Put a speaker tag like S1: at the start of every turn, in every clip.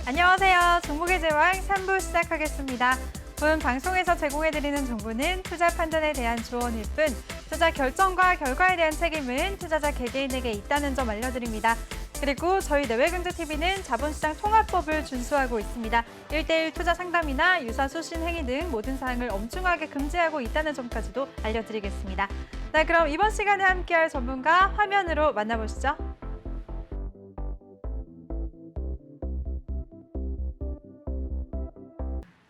S1: 안녕하세요. 종목의 제왕 3부 시작하겠습니다. 본 방송에서 제공해드리는 정보는 투자 판단에 대한 조언일 뿐, 투자 결정과 결과에 대한 책임은 투자자 개개인에게 있다는 점 알려드립니다. 그리고 저희 내외경제TV는 자본시장 통합법을 준수하고 있습니다. 1대1 투자 상담이나 유사 수신 행위 등 모든 사항을 엄중하게 금지하고 있다는 점까지도 알려드리겠습니다. 네, 그럼 이번 시간에 함께할 전문가 화면으로 만나보시죠.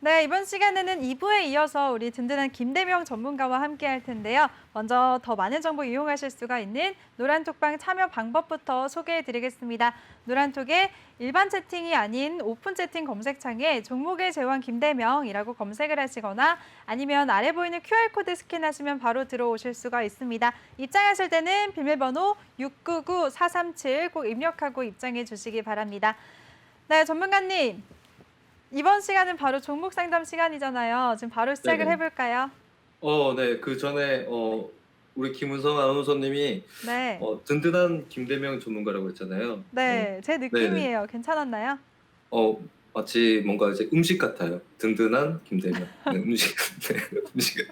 S1: 네, 이번 시간에는 2부에 이어서 우리 든든한 김대명 전문가와 함께 할 텐데요. 먼저 더 많은 정보 이용하실 수가 있는 노란톡방 참여 방법부터 소개해 드리겠습니다. 노란톡에 일반 채팅이 아닌 오픈 채팅 검색창에 종목의 제왕 김대명이라고 검색을 하시거나 아니면 아래 보이는 QR코드 스캔하시면 바로 들어오실 수가 있습니다. 입장하실 때는 비밀번호 699-437 꼭 입력하고 입장해 주시기 바랍니다. 네, 전문가님. 이번 시간은 바로 종목 상담 시간이잖아요. 지금 바로 시작을
S2: 네네.
S1: 해볼까요?
S2: 네. 그 전에 우리 김은성 아나운서님이
S1: 네.
S2: 든든한 김대명 전문가라고 했잖아요.
S1: 네, 제
S2: 네네.
S1: 느낌이에요. 괜찮았나요?
S2: 마치 뭔가 이제 음식 같아요. 든든한 김대명. 네, 음식. 네, 음식.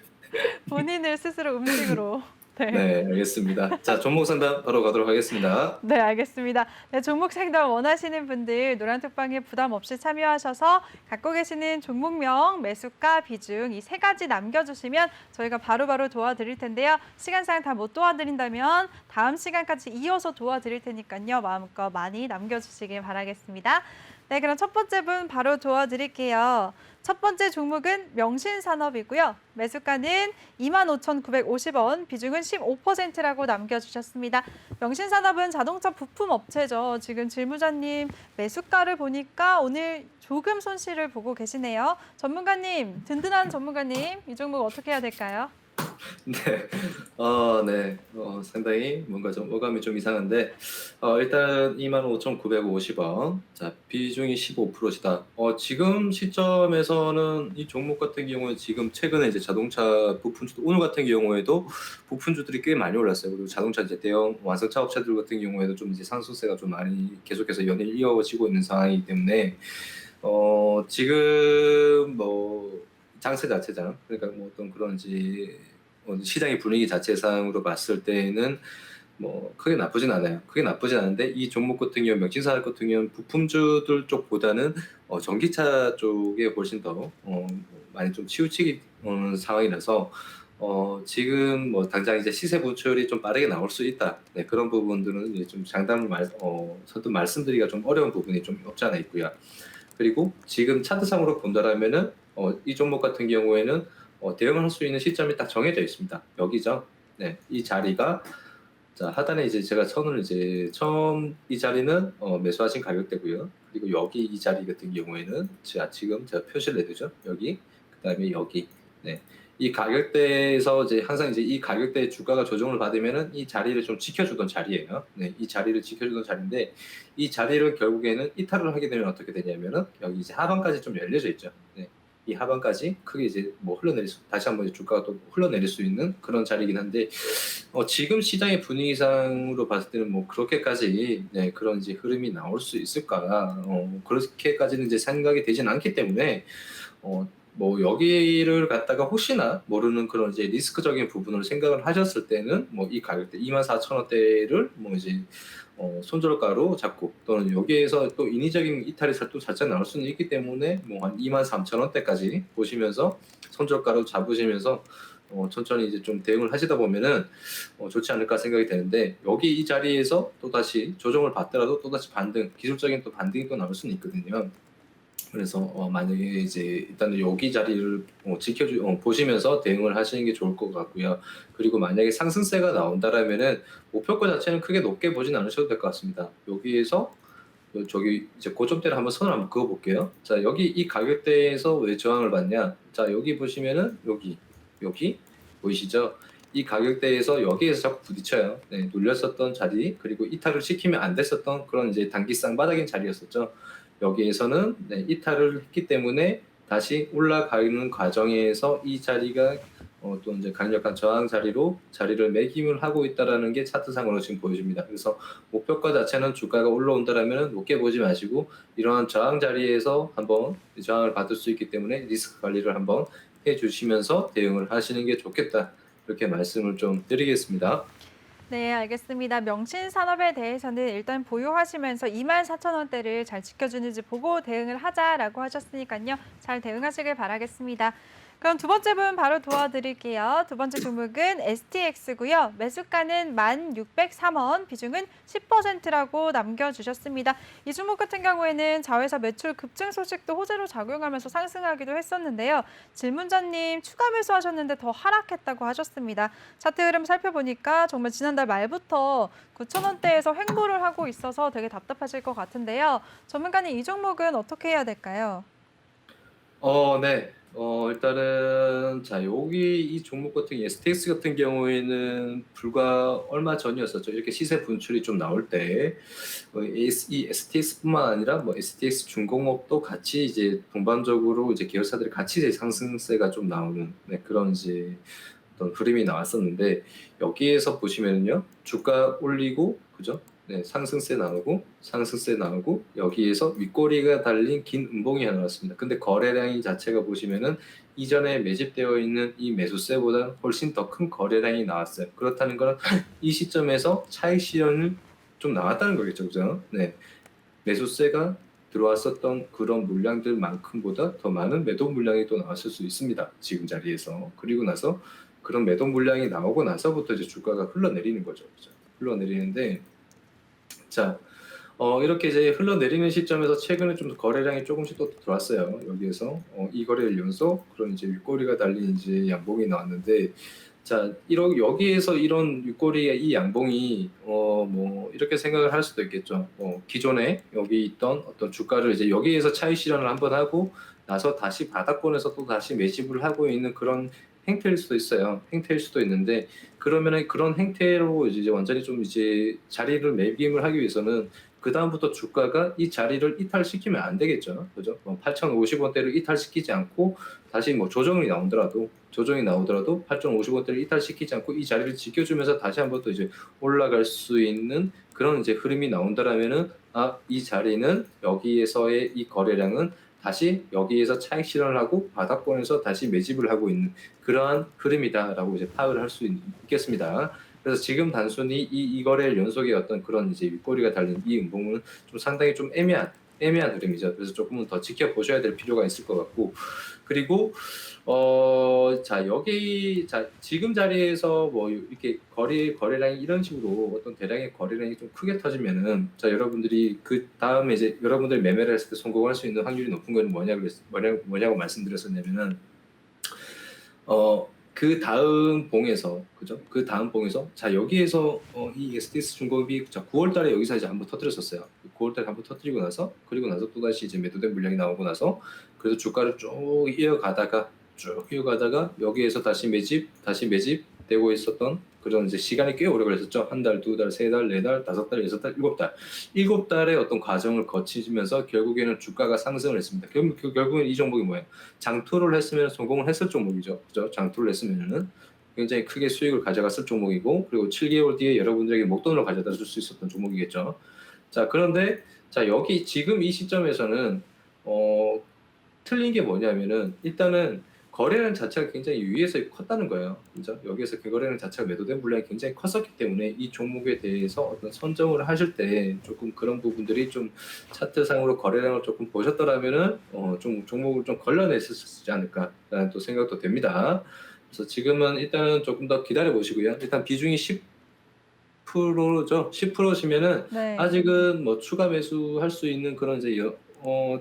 S1: 본인을 스스로 음식으로. 네.
S2: 네, 알겠습니다. 자, 종목 상담 바로 가도록 하겠습니다.
S1: 네, 알겠습니다. 네, 종목 상담 원하시는 분들 노란톡방에 부담 없이 참여하셔서 갖고 계시는 종목명, 매수가, 비중 이 세 가지 남겨주시면 저희가 바로바로 도와드릴 텐데요. 시간상 다 못 도와드린다면 다음 시간까지 이어서 도와드릴 테니까요. 마음껏 많이 남겨주시길 바라겠습니다. 네, 그럼 첫 번째 분 바로 도와드릴게요. 첫 번째 종목은 명신산업이고요. 매수가는 25,950원, 비중은 15%라고 남겨주셨습니다. 명신산업은 자동차 부품 업체죠. 지금 질무자님 매수가를 보니까 오늘 조금 손실을 보고 계시네요. 전문가님, 든든한 전문가님, 이 종목 어떻게 해야 될까요?
S2: 네. 네. 상당히 뭔가 좀 어감이 좀 이상한데, 일단 25,950원. 자, 비중이 15%시다. 지금 시점에서는 이 종목 같은 경우에 지금 최근에 이제 자동차 부품주, 오늘 같은 경우에도 부품주들이 꽤 많이 올랐어요. 그리고 자동차 이제 대형 완성차 업체들 같은 경우에도 좀 이제 상승세가 좀 많이 계속해서 연일 이어지고 있는 상황이기 때문에, 지금 뭐, 장세 자체잖아. 그러니까 뭐 어떤 그런 이제 시장의 분위기 자체상으로 봤을 때는 뭐 크게 나쁘진 않아요. 크게 나쁘진 않은데 이 종목 같은 경우 명신산업 같은 경우는 부품주들 쪽보다는 전기차 쪽에 훨씬 더 많이 좀 치우치기 상황이라서 지금 뭐 당장 이제 시세 부출이 좀 빠르게 나올 수 있다. 네, 그런 부분들은 이제 좀 선뜻 말씀드리기가 좀 어려운 부분이 좀 없지 않아 있고요. 그리고 지금 차트상으로 본다라면은 이 종목 같은 경우에는 대응을 할 수 있는 시점이 딱 정해져 있습니다. 여기죠. 네, 이 자리가 자 하단에 이제 제가 선을 이제 처음 이 자리는 매수하신 가격대고요. 그리고 여기 이 자리 같은 경우에는 지금 제가 표시를 해두죠. 여기 그다음에 여기 네. 이 가격대에서 이제 항상 이제 이 가격대 주가가 조정을 받으면은 이 자리를 좀 지켜주던 자리예요. 네, 이 자리를 지켜주던 자리인데 이 자리를 결국에는 이탈을 하게 되면 어떻게 되냐면은 여기 이제 하방까지 좀 열려져 있죠. 네. 이 하방까지 크게 이제 뭐 다시 한번 이제 주가가 또 흘러내릴 수 있는 그런 자리이긴 한데 지금 시장의 분위기상으로 봤을 때는 뭐 그렇게까지 네, 그런 이제 흐름이 나올 수 있을까 그렇게까지는 이제 생각이 되진 않기 때문에 뭐 여기를 갖다가 혹시나 모르는 그런 이제 리스크적인 부분을 생각을 하셨을 때는 뭐 이 가격대 24,000원대를 뭐 이제 손절가로 잡고 또는 여기에서 또 인위적인 이탈이 또 살짝 나올 수는 있기 때문에 뭐 한 23,000원대까지 보시면서 손절가로 잡으시면서 천천히 이제 좀 대응을 하시다 보면은 좋지 않을까 생각이 되는데 여기 이 자리에서 또 다시 조정을 받더라도 또 다시 기술적인 또 반등이 또 나올 수는 있거든요. 그래서 만약에 이제 일단은 여기 자리를 보시면서 대응을 하시는 게 좋을 것 같고요. 그리고 만약에 상승세가 나온다라면은 목표가 자체는 크게 높게 보진 않으셔도 될 것 같습니다. 여기에서 저기 이제 고점대를 한번 선을 한번 그어 볼게요. 자, 여기 이 가격대에서 왜 저항을 받냐? 자, 여기 보시면은 여기 보이시죠? 이 가격대에서 여기에서 자꾸 부딪혀요. 네, 눌렸었던 자리 그리고 이탈을 시키면 안 됐었던 그런 이제 단기 쌍바닥인 자리였었죠. 여기에서는 네, 이탈을 했기 때문에 다시 올라가는 과정에서 이 자리가 또 이제 강력한 저항 자리를 매김을 하고 있다라는 게 차트상으로 지금 보여집니다. 그래서 목표가 자체는 주가가 올라온다라면 높게 보지 마시고 이러한 저항 자리에서 한번 저항을 받을 수 있기 때문에 리스크 관리를 한번 해주시면서 대응을 하시는 게 좋겠다. 이렇게 말씀을 좀 드리겠습니다.
S1: 네, 알겠습니다. 명신산업에 대해서는 일단 보유하시면서 24,000원대를 잘 지켜주는지 보고 대응을 하자라고 하셨으니까요. 잘 대응하시길 바라겠습니다. 그럼 두 번째 분 바로 도와드릴게요. 두 번째 종목은 STX고요. 매수가는 1,603원, 비중은 10%라고 남겨주셨습니다. 이 종목 같은 경우에는 자회사 매출 급증 소식도 호재로 작용하면서 상승하기도 했었는데요. 질문자님 추가 매수하셨는데 더 하락했다고 하셨습니다. 차트 흐름 살펴보니까 정말 지난달 말부터 9,000원대에서 횡보를 하고 있어서 되게 답답하실 것 같은데요. 전문가님 이 종목은 어떻게 해야 될까요?
S2: 네. 일단은 자 여기 이 종목 같은 STX 같은 경우에는 불과 얼마 전이었었죠. 이렇게 시세 분출이 좀 나올 때 이 STX뿐만 아니라 뭐 STX 중공업도 같이 이제 동반적으로 이제 계열사들이 같이 이제 상승세가 좀 나오는 그런 이제 어떤 흐름이 나왔었는데 여기에서 보시면은요 주가 올리고 그죠? 네, 상승세 나오고 여기에서 윗꼬리가 달린 긴 음봉이 하나 나왔습니다. 근데 거래량이 자체가 보시면은 이전에 매집되어 있는 이 매수세보다 훨씬 더 큰 거래량이 나왔어요. 그렇다는 거는 이 시점에서 차익 실현을 좀 나왔다는 거겠죠, 그죠? 네, 매수세가 들어왔었던 그런 물량들만큼보다 더 많은 매도 물량이 또 나왔을 수 있습니다. 지금 자리에서. 그리고 나서 그런 매도 물량이 나오고 나서부터 이제 주가가 흘러내리는 거죠. 그죠? 흘러내리는데 자, 이렇게 이제 흘러내리는 시점에서 최근에 좀 거래량이 조금씩 또 들어왔어요. 여기에서 이 거래일 연속 그런 이제 윗꼬리가 달린 이제 양봉이 나왔는데 자, 여기에서 이런 윗꼬리의 이 양봉이 뭐 이렇게 생각을 할 수도 있겠죠. 기존에 여기 있던 어떤 주가를 이제 여기에서 차익 실현을 한번 하고 나서 다시 바닥권에서 또 다시 매집을 하고 있는 그런 행태일 수도 있어요. 행태일 수도 있는데 그러면은 그런 행태로 이제 완전히 좀 이제 자리를 매김을 하기 위해서는 그 다음부터 주가가 이 자리를 이탈시키면 안 되겠죠, 그죠? 8,050원대를 이탈시키지 않고 다시 뭐 조정이 나오더라도 8,050원대를 이탈시키지 않고 이 자리를 지켜주면서 다시 한번 또 이제 올라갈 수 있는 그런 이제 흐름이 나온다라면은 이 자리는 여기에서의 이 거래량은 다시 여기에서 차익 실현을 하고 바닥권에서 다시 매집을 하고 있는 그러한 흐름이다라고 이제 파악을 할 수 있겠습니다. 그래서 지금 단순히 이 거래일 연속의 어떤 그런 이제 윗꼬리가 달린 이 음봉은 좀 상당히 좀 애매한 흐름이죠. 그래서 조금은 더 지켜보셔야 될 필요가 있을 것 같고 그리고 자 지금 자리에서 뭐 이렇게 거래량이 이런 식으로 어떤 대량의 거래량이 좀 크게 터지면은 자 여러분들이 그 다음에 이제 여러분들이 매매를 했을 때 성공할 수 있는 확률이 높은 건 뭐냐고 말씀드렸었냐면은 그 다음 봉에서 그죠? 그 다음 봉에서 자 여기에서 이 STS 중공업이 자 9월달에 여기서 이제 한번 터뜨렸었어요. 9월달에 한번 터뜨리고 나서 그리고 나서 또 다시 이제 매도된 물량이 나오고 나서 그래서 주가를 쭉 이어가다가 여기에서 다시 매집되고 있었던 그런 이제 시간이 꽤 오래 걸렸었죠. 한 달, 두 달, 세 달, 네 달, 다섯 달, 여섯 달, 일곱 달의 어떤 과정을 거치면서 결국에는 주가가 상승을 했습니다. 결국엔 이 종목이 뭐예요? 장투를 했으면 성공을 했을 종목이죠. 그죠? 장투를 했으면은 굉장히 크게 수익을 가져갔을 종목이고 그리고 7개월 뒤에 여러분들에게 목돈을 가져다 줄 수 있었던 종목이겠죠. 자, 그런데 자, 여기 지금 이 시점에서는 틀린 게 뭐냐면은 일단은 거래량 자체가 굉장히 위에서 컸다는 거예요. 그죠? 여기에서 그 거래량 자체가 매도된 물량이 굉장히 컸었기 때문에 이 종목에 대해서 어떤 선정을 하실 때 조금 그런 부분들이 좀 차트상으로 거래량을 조금 보셨더라면은 좀 종목을 좀 걸러냈었지 않을까라는 또 생각도 됩니다. 그래서 지금은 일단은 조금 더 기다려 보시고요. 일단 비중이 10%죠. 10%시면은
S1: 네.
S2: 아직은 뭐 추가 매수할 수 있는 그런 이제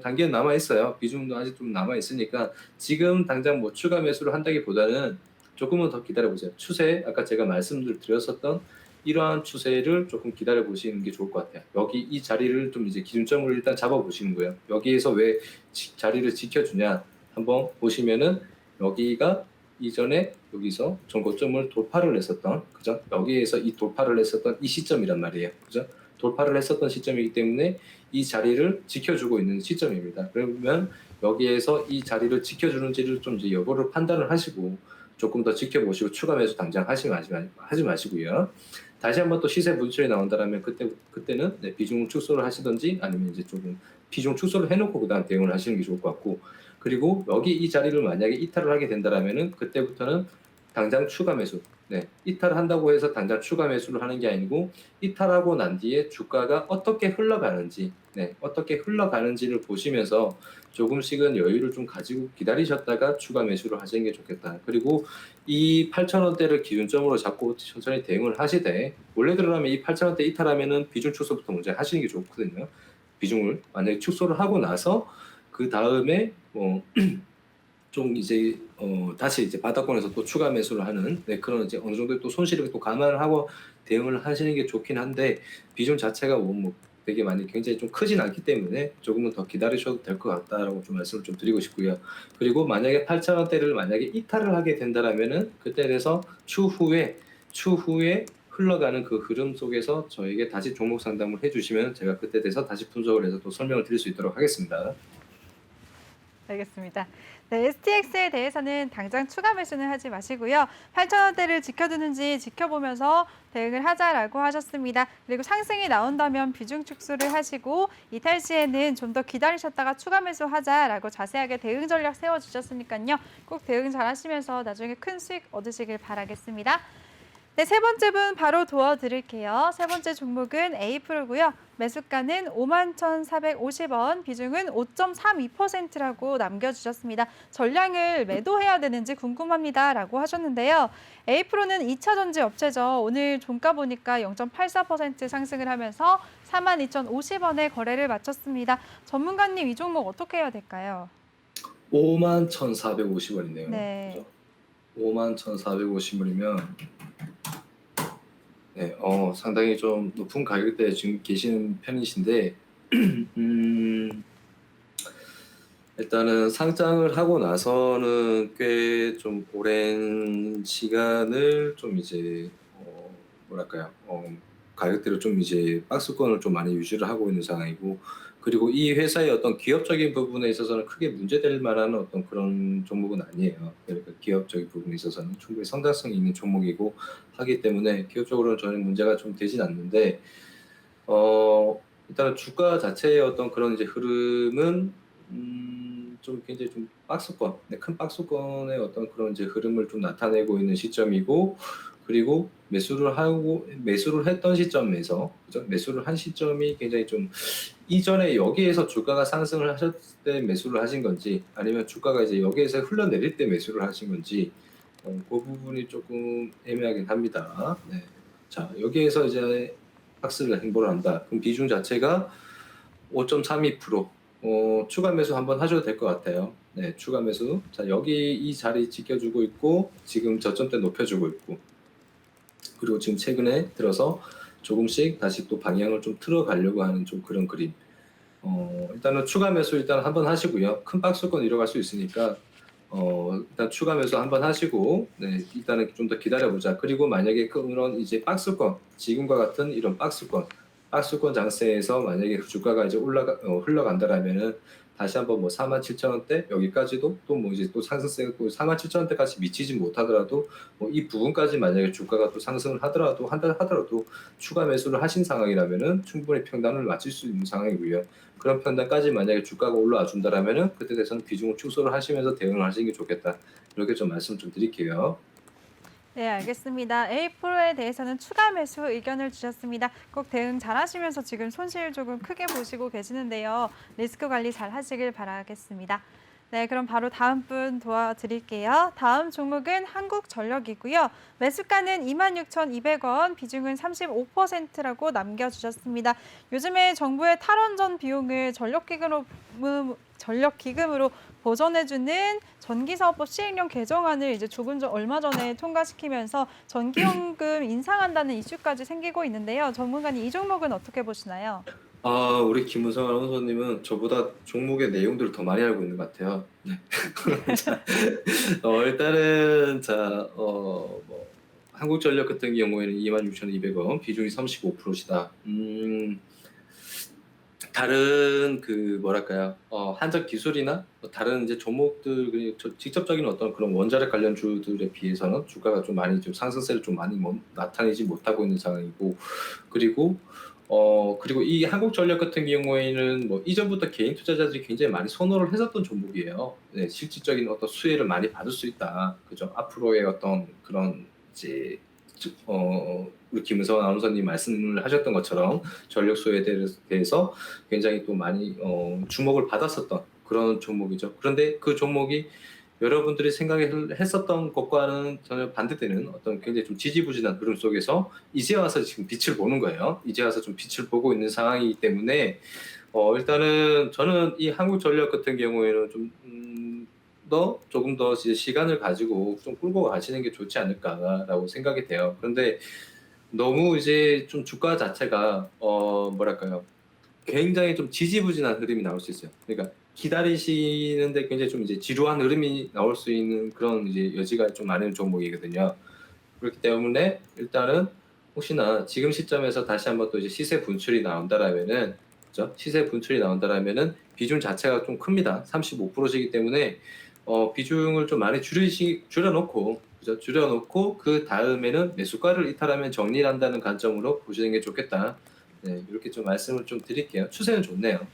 S2: 단계는 남아 있어요. 비중도 아직 좀 남아 있으니까 지금 당장 뭐 추가 매수를 한다기보다는 조금은 더 기다려 보세요. 추세 아까 제가 말씀을 드렸었던 이러한 추세를 조금 기다려 보시는 게 좋을 것 같아요. 여기 이 자리를 좀 이제 기준점을 일단 잡아 보시는 거예요. 여기에서 왜 자리를 지켜주냐 한번 보시면은 여기가 이전에 여기서 전고점을 돌파를 했었던 그죠? 여기에서 이 돌파를 했었던 이 시점이란 말이에요. 그죠? 돌파를 했었던 시점이기 때문에 이 자리를 지켜주고 있는 시점입니다. 그러면 여기에서 이 자리를 지켜주는지를 좀 이제 여부를 판단을 하시고 조금 더 지켜보시고 추가 매수 당장 하지 마시고요. 다시 한번 또 시세 분출이 나온다면 그때는 네, 비중 축소를 하시든지 아니면 이제 조금 비중 축소를 해놓고 그다음 대응을 하시는 게 좋을 것 같고, 그리고 여기 이 자리를 만약에 이탈을 하게 된다면은 그때부터는 당장 추가 매수. 네, 이탈한다고 해서 당장 추가 매수를 하는 게 아니고 이탈하고 난 뒤에 주가가 어떻게 흘러가는지, 네, 어떻게 흘러가는지를 보시면서 조금씩은 여유를 좀 가지고 기다리셨다가 추가 매수를 하시는 게 좋겠다. 그리고 이 8,000원대를 기준점으로 잡고 천천히 대응을 하시되, 원래대로라면 이 8,000원대 이탈하면은 비중 축소부터 먼저 하시는 게 좋거든요. 비중을 만약에 축소를 하고 나서 그 다음에 좀 이제 다시 이제 바닥권에서 또 추가 매수를 하는, 네, 그런 이제 어느 정도 또 손실을 또 감안을 하고 대응을 하시는 게 좋긴 한데, 비중 자체가 뭐 되게 많이 굉장히 좀 크진 않기 때문에 조금은 더 기다리셔도 될 것 같다라고 좀 말씀을 좀 드리고 싶고요. 그리고 만약에 8,000원대를 만약에 이탈을 하게 된다라면은 그때 돼서 추후에 흘러가는 그 흐름 속에서 저에게 다시 종목 상담을 해주시면 제가 그때 돼서 다시 분석을 해서 또 설명을 드릴 수 있도록 하겠습니다.
S1: 알겠습니다. 네, STX에 대해서는 당장 추가 매수는 하지 마시고요. 8,000원대를 지켜두는지 지켜보면서 대응을 하자라고 하셨습니다. 그리고 상승이 나온다면 비중 축소를 하시고 이탈 시에는 좀 더 기다리셨다가 추가 매수하자라고 자세하게 대응 전략 세워주셨으니까요. 꼭 대응 잘 하시면서 나중에 큰 수익 얻으시길 바라겠습니다. 네, 세 번째 분 바로 도와드릴게요. 세 번째 종목은 A프로고요. 매수가는 51,450원, 비중은 5.32%라고 남겨주셨습니다. 전량을 매도해야 되는지 궁금합니다 라고 하셨는데요. A프로는 2차 전지 업체죠. 오늘 종가 보니까 0.84% 상승을 하면서 42,050원에 거래를 마쳤습니다. 전문가님, 이 종목 어떻게 해야 될까요?
S2: 51,450원이네요.
S1: 네.
S2: 그죠? 51,450원이면 네, 상당히 좀 높은 가격대에 지금 계시는 편이신데, 일단은 상장을 하고 나서는 꽤 좀 오랜 시간을 좀 이제, 뭐랄까요, 가격대로 좀 이제 박스권을 좀 많이 유지를 하고 있는 상황이고, 그리고 이 회사의 어떤 기업적인 부분에 있어서는 크게 문제될 만한 어떤 그런 종목은 아니에요. 그러니까 기업적인 부분에 있어서는 충분히 성장성이 있는 종목이고 하기 때문에 기업적으로는 전혀 문제가 좀 되진 않는데, 일단은 주가 자체의 어떤 그런 이제 흐름은 좀 굉장히 좀 박스권, 네, 큰 박스권의 어떤 그런 이제 흐름을 좀 나타내고 있는 시점이고, 그리고 매수를 했던 시점에서, 그죠? 매수를 한 시점이 굉장히 좀 이전에 여기에서 주가가 상승을 하셨을 때 매수를 하신 건지, 아니면 주가가 이제 여기에서 흘러내릴 때 매수를 하신 건지, 그 부분이 조금 애매하긴 합니다. 네. 자, 여기에서 이제 박스를 행보를 한다. 그럼 비중 자체가 5.32%, 추가 매수 한번 하셔도 될 것 같아요. 네, 추가 매수. 자, 여기 이 자리 지켜주고 있고, 지금 저점대 높여주고 있고, 그리고 지금 최근에 들어서 조금씩 다시 또 방향을 좀 틀어가려고 하는 좀 그런 그림. 일단은 추가 매수 일단 한번 하시고요. 큰 박스권 이뤄갈 수 있으니까 일단 추가 매수 한번 하시고, 네, 일단은 좀 더 기다려보자. 그리고 만약에 그런 이제 박스권, 지금과 같은 이런 박스권 장세에서 만약에 주가가 이제 흘러간다라면은 다시 한번 뭐 47,000원대 여기까지도 또 뭐 이제 또 상승세고 47,000원대까지 미치지 못하더라도 뭐 이 부분까지 만약에 주가가 또 상승을 하더라도 추가 매수를 하신 상황이라면은 충분히 평단을 맞출 수 있는 상황이고요. 그런 평단까지 만약에 주가가 올라와 준다라면은 그때 대해서는 비중을 축소를 하시면서 대응을 하시는 게 좋겠다. 이렇게 좀 말씀 좀 드릴게요.
S1: 네, 알겠습니다. A프로에 대해서는 추가 매수 의견을 주셨습니다. 꼭 대응 잘 하시면서 지금 손실 조금 크게 보시고 계시는데요. 리스크 관리 잘 하시길 바라겠습니다. 네, 그럼 바로 다음 분 도와드릴게요. 다음 종목은 한국전력이고요. 매수가는 26,200원, 비중은 35%라고 남겨주셨습니다. 요즘에 정부의 탈원전 비용을 전력기금으로 보전해주는 전기사업법 시행령 개정안을 이제 얼마 전에 통과시키면서 전기요금 인상한다는 이슈까지 생기고 있는데요. 전문가님, 이 종목은 어떻게 보시나요?
S2: 우리 김우성 아나운서님은 저보다 종목의 내용들을 더 많이 알고 있는 것 같아요. 네. 자, 일단은 뭐 한국전력 같은 경우에는 26,200원, 비중이 35%시다. 다른 그 뭐랄까요? 한적 기술이나 뭐 다른 이제 종목들 직접적인 어떤 그런 원자력 관련주들에 비해서는 주가가 좀 많이 좀 상승세를 좀 많이 나타내지 못하고 있는 상황이고 그리고 그리고 이 한국전력 같은 경우에는 뭐 이전부터 개인 투자자들이 굉장히 많이 선호를 했었던 종목이에요. 네, 실질적인 어떤 수혜를 많이 받을 수 있다. 그죠? 앞으로의 어떤 그런 이제 우리 김은성 아나운서님 말씀을 하셨던 것처럼 전력 수혜에 대해서 굉장히 또 많이 주목을 받았었던 그런 종목이죠. 그런데 그 종목이 여러분들이 생각했었던 것과는 전혀 반대되는 어떤 굉장히 좀 지지부진한 흐름 속에서 이제 와서 지금 빛을 보는 거예요. 이제 와서 좀 빛을 보고 있는 상황이기 때문에 일단은 저는 이 한국전력 같은 경우에는 좀 조금 더 이제 시간을 가지고 좀 끌고 가시는 게 좋지 않을까라고 생각이 돼요. 그런데 너무 이제 좀 주가 자체가 뭐랄까요? 굉장히 좀 지지부진한 흐름이 나올 수 있어요. 그러니까 기다리시는데 굉장히 좀 이제 지루한 흐름이 나올 수 있는 그런 이제 여지가 좀 많은 종목이거든요. 그렇기 때문에 일단은 혹시나 지금 시점에서 다시 한번 또 이제 시세 분출이 나온다라면은 그죠? 시세 분출이 나온다라면은 비중 자체가 좀 큽니다. 35%이기 때문에 비중을 좀 많이 줄여놓고 그죠? 줄여놓고 그 다음에는 매수가를 이탈하면 정리를 한다는 관점으로 보시는 게 좋겠다. 네, 이렇게 좀 말씀을 좀 드릴게요. 추세는 좋네요.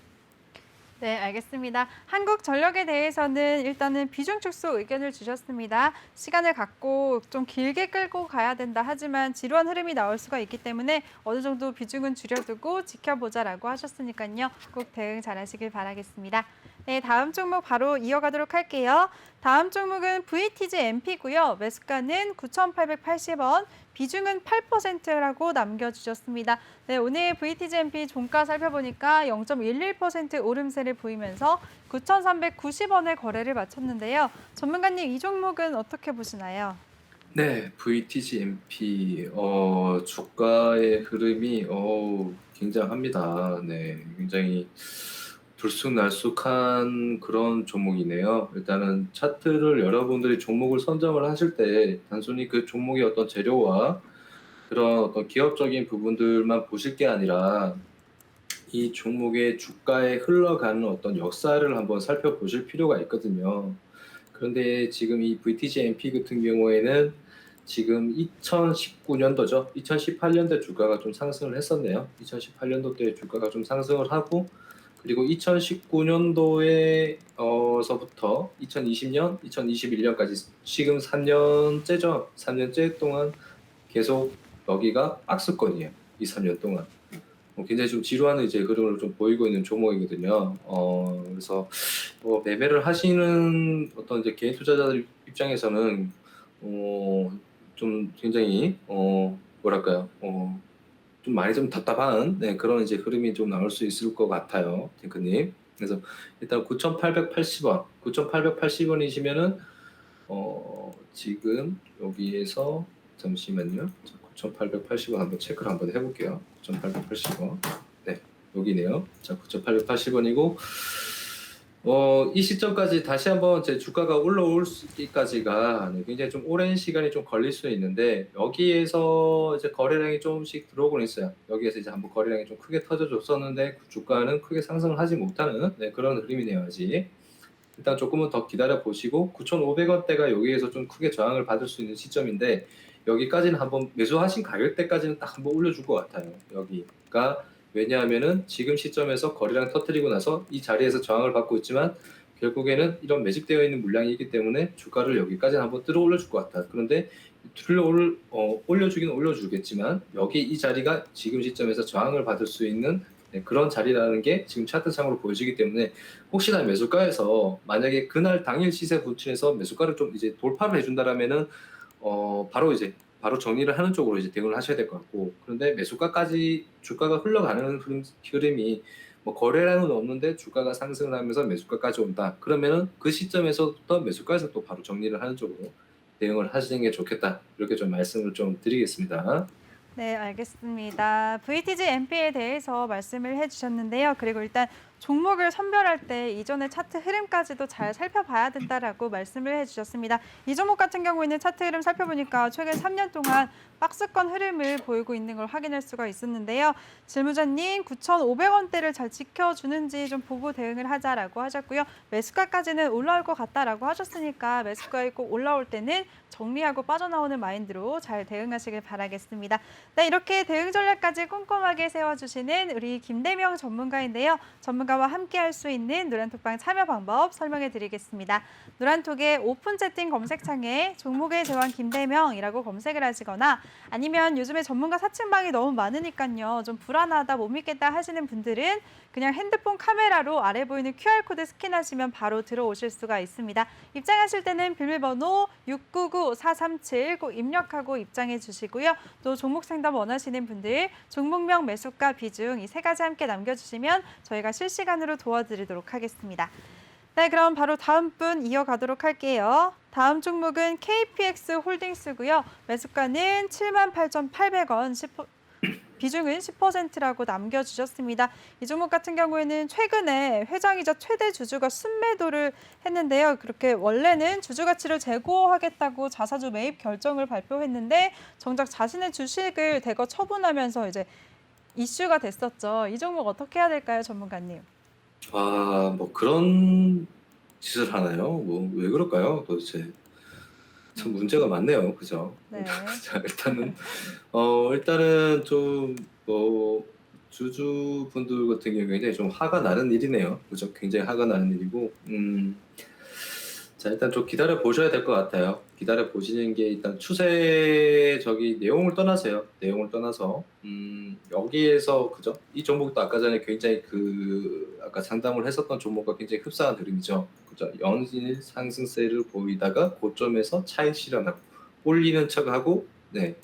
S1: 네, 알겠습니다. 한국전력에 대해서는 일단은 비중 축소 의견을 주셨습니다. 시간을 갖고 좀 길게 끌고 가야 된다 하지만 지루한 흐름이 나올 수가 있기 때문에 어느 정도 비중은 줄여두고 지켜보자라고 하셨으니까요. 꼭 대응 잘하시길 바라겠습니다. 네, 다음 종목 바로 이어가도록 할게요. 다음 종목은 VTG MP고요. 매수가는 9,880원, 비중은 8%라고 남겨주셨습니다. 네, 오늘 VTGMP 종가 살펴보니까 0.11% 오름세를 보이면서 9,390원에 거래를 마쳤는데요. 전문가님, 이 종목은 어떻게 보시나요?
S2: 네, VTGMP 주가의 흐름이 굉장합니다. 네, 굉장히 들쑥날쑥한 그런 종목이네요. 일단은 차트를 여러분들이 종목을 선정을 하실 때 단순히 그 종목의 어떤 재료와 그런 어떤 기업적인 부분들만 보실 게 아니라 이 종목의 주가에 흘러가는 어떤 역사를 한번 살펴보실 필요가 있거든요. 그런데 지금 이 VTGMP 같은 경우에는 지금 2019년도죠. 2018년도 주가가 좀 상승을 했었네요. 2018년도 때 주가가 좀 상승을 하고 그리고 2019년도에 서부터 2020년, 2021년까지 지금 3년째죠. 3년째 동안 계속 여기가 박스권이에요. 이 3년 동안. 굉장히 좀 지루한 이제 흐름을 좀 보이고 있는 종목이거든요. 그래서 매매를 하시는 어떤 이제 개인 투자자들 입장에서는 좀 굉장히 뭐랄까요? 좀 많이 좀 답답한 네, 그런 이제 흐름이 좀 나올 수 있을 것 같아요, 탱크님. 그래서 일단 9,880원, 9,880원이시면은 지금 여기에서 잠시만요. 9,880원 한번 체크를 한번 해볼게요. 9,880원. 네, 여기네요. 자, 9,880원이고 이 시점까지 다시 한번 제 주가가 올라올기까지가 굉장히 좀 오랜 시간이 좀 걸릴 수 있는데 여기에서 이제 거래량이 조금씩 들어오곤 있어요. 여기에서 이제 한번 거래량이 좀 크게 터져줬었는데 주가는 크게 상승을 하지 못하는 네, 그런 흐름이네요, 아직. 일단 조금은 더 기다려 보시고 9,500원대가 여기에서 좀 크게 저항을 받을 수 있는 시점인데 여기까지는 한번 매수하신 가격대까지는 딱 한번 올려줄 것 같아요. 여기가 왜냐하면은 지금 시점에서 거래량 터뜨리고 나서 이 자리에서 저항을 받고 있지만 결국에는 이런 매집되어 있는 물량이기 때문에 주가를 여기까지 한번 들어 올려줄 것 같아. 그런데 올려주긴 올려주겠지만 여기 이 자리가 지금 시점에서 저항을 받을 수 있는 네, 그런 자리라는 게 지금 차트상으로 보여지기 때문에 혹시나 매수가에서 만약에 그날 당일 시세 분출해서 매수가를 좀 이제 돌파를 해준다라면은 바로 정리를 하는 쪽으로 이제 대응을 하셔야 될 것 같고 그런데 매수가까지 주가가 흘러가는 흐름이 뭐 거래량은 없는데 주가가 상승을 하면서 매수가까지 온다 그러면은 그 시점에서부터 매수가에서 또 바로 정리를 하는 쪽으로 대응을 하시는 게 좋겠다 이렇게 좀 말씀을 좀 드리겠습니다.
S1: 네, 알겠습니다. VTG MP에 대해서 말씀을 해주셨는데요. 그리고 일단 종목을 선별할 때 이전의 차트 흐름까지도 잘 살펴봐야 된다라고 말씀을 해주셨습니다. 이 종목 같은 경우에는 차트 흐름 살펴보니까 최근 3년 동안 박스권 흐름을 보이고 있는 걸 확인할 수가 있었는데요. 질무자님 9,500원대를 잘 지켜주는지 좀 보고 대응을 하자라고 하셨고요. 매수가까지는 올라올 것 같다라고 하셨으니까 매수가에 꼭 올라올 때는 정리하고 빠져나오는 마인드로 잘 대응하시길 바라겠습니다. 네, 이렇게 대응 전략까지 꼼꼼하게 세워주시는 우리 김대명 전문가인데요. 전문가와 함께 할 수 있는 노란톡방 참여 방법 설명해 드리겠습니다. 노란톡의 오픈 채팅 검색창에 종목의 제왕 김대명이라고 검색을 하시거나 아니면 요즘에 전문가 사칭방이 너무 많으니까요. 좀 불안하다, 못 믿겠다 하시는 분들은 그냥 핸드폰 카메라로 아래 보이는 QR코드 스캔하시면 바로 들어오실 수가 있습니다. 입장하실 때는 비밀번호 699-437 꼭 입력하고 입장해 주시고요. 또 종목 상담 원하시는 분들 종목명, 매수가, 비중 이 세 가지 함께 남겨주시면 저희가 실시간으로 도와드리도록 하겠습니다. 네, 그럼 바로 다음 분 이어가도록 할게요. 다음 종목은 KPX 홀딩스고요. 매수가는 78,800원, 비중은 10%라고 남겨주셨습니다. 이 종목 같은 경우에는 최근에 회장이자 최대 주주가 순매도를 했는데요. 그렇게 원래는 주주 가치를 제고하겠다고 자사주 매입 결정을 발표했는데 정작 자신의 주식을 대거 처분하면서 이제 이슈가 됐었죠. 이 종목 어떻게 해야 될까요, 전문가님?
S2: 아, 뭐 그런 짓을 하나요? 뭐 왜 그럴까요? 도대체 참 문제가 많네요, 그죠?
S1: 네.
S2: 자, 일단은 좀 뭐 주주분들 같은 경우에 굉장히 좀 화가 나는 일이네요, 그죠? 굉장히 화가 나는 일이고, 자, 일단 좀 기다려 보셔야 될 것 같아요. 기다려 보시는 게 일단 추세적인 내용을 떠나서요. 내용을 떠나서 여기에서 그죠? 이 종목도 아까 전에 굉장히 아까 상담을 했었던 종목과 굉장히 흡사한 흐름이죠. 그죠? 연일 상승세를 보이다가 고점에서 차익 실현하고 올리는 척하고, 네,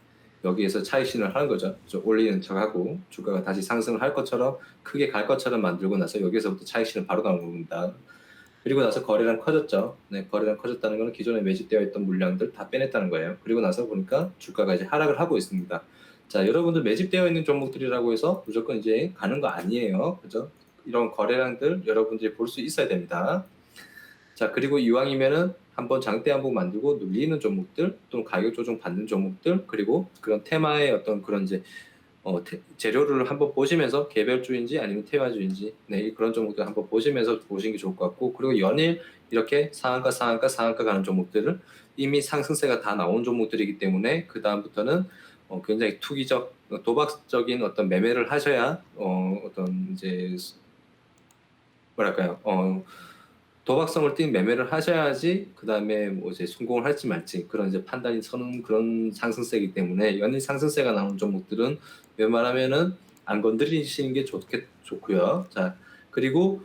S2: 여기에서 차익 실현을 하는 거죠. 그죠? 올리는 척하고 주가가 다시 상승을 할 것처럼 크게 갈 것처럼 만들고 나서 여기서부터 차익 실현 바로 나오는 겁니다. 그리고 나서 거래량 커졌죠. 네, 거래량 커졌다는 것은 기존에 매집되어 있던 물량들 다 빼냈다는 거예요. 그리고 나서 보니까 주가가 이제 하락을 하고 있습니다. 자, 여러분들 매집되어 있는 종목들이라고 해서 무조건 이제 가는 거 아니에요. 그죠? 이런 거래량들 여러분들이 볼 수 있어야 됩니다. 자, 그리고 이왕이면은 한번 장대 한복 만들고 눌리는 종목들 또는 가격 조정 받는 종목들 그리고 그런 테마의 어떤 그런 이제 재료를 한번 보시면서 개별주인지 아니면 테마주인지 그런 종목들 한번 보시면서 보시는 게 좋을 것 같고, 그리고 연일 이렇게 상한가 가는 종목들을 이미 상승세가 다 나온 종목들이기 때문에 그 다음부터는 굉장히 투기적 도박적인 어떤 매매를 하셔야 어떤 이제 뭐랄까요 도박성을 띈 매매를 하셔야지 그 다음에 뭐 이제 성공을 할지 말지 그런 이제 판단이 서는 그런 상승세이기 때문에 연일 상승세가 나오는 종목들은 웬만하면은 안 건드리시는 게 좋고요. 자, 그리고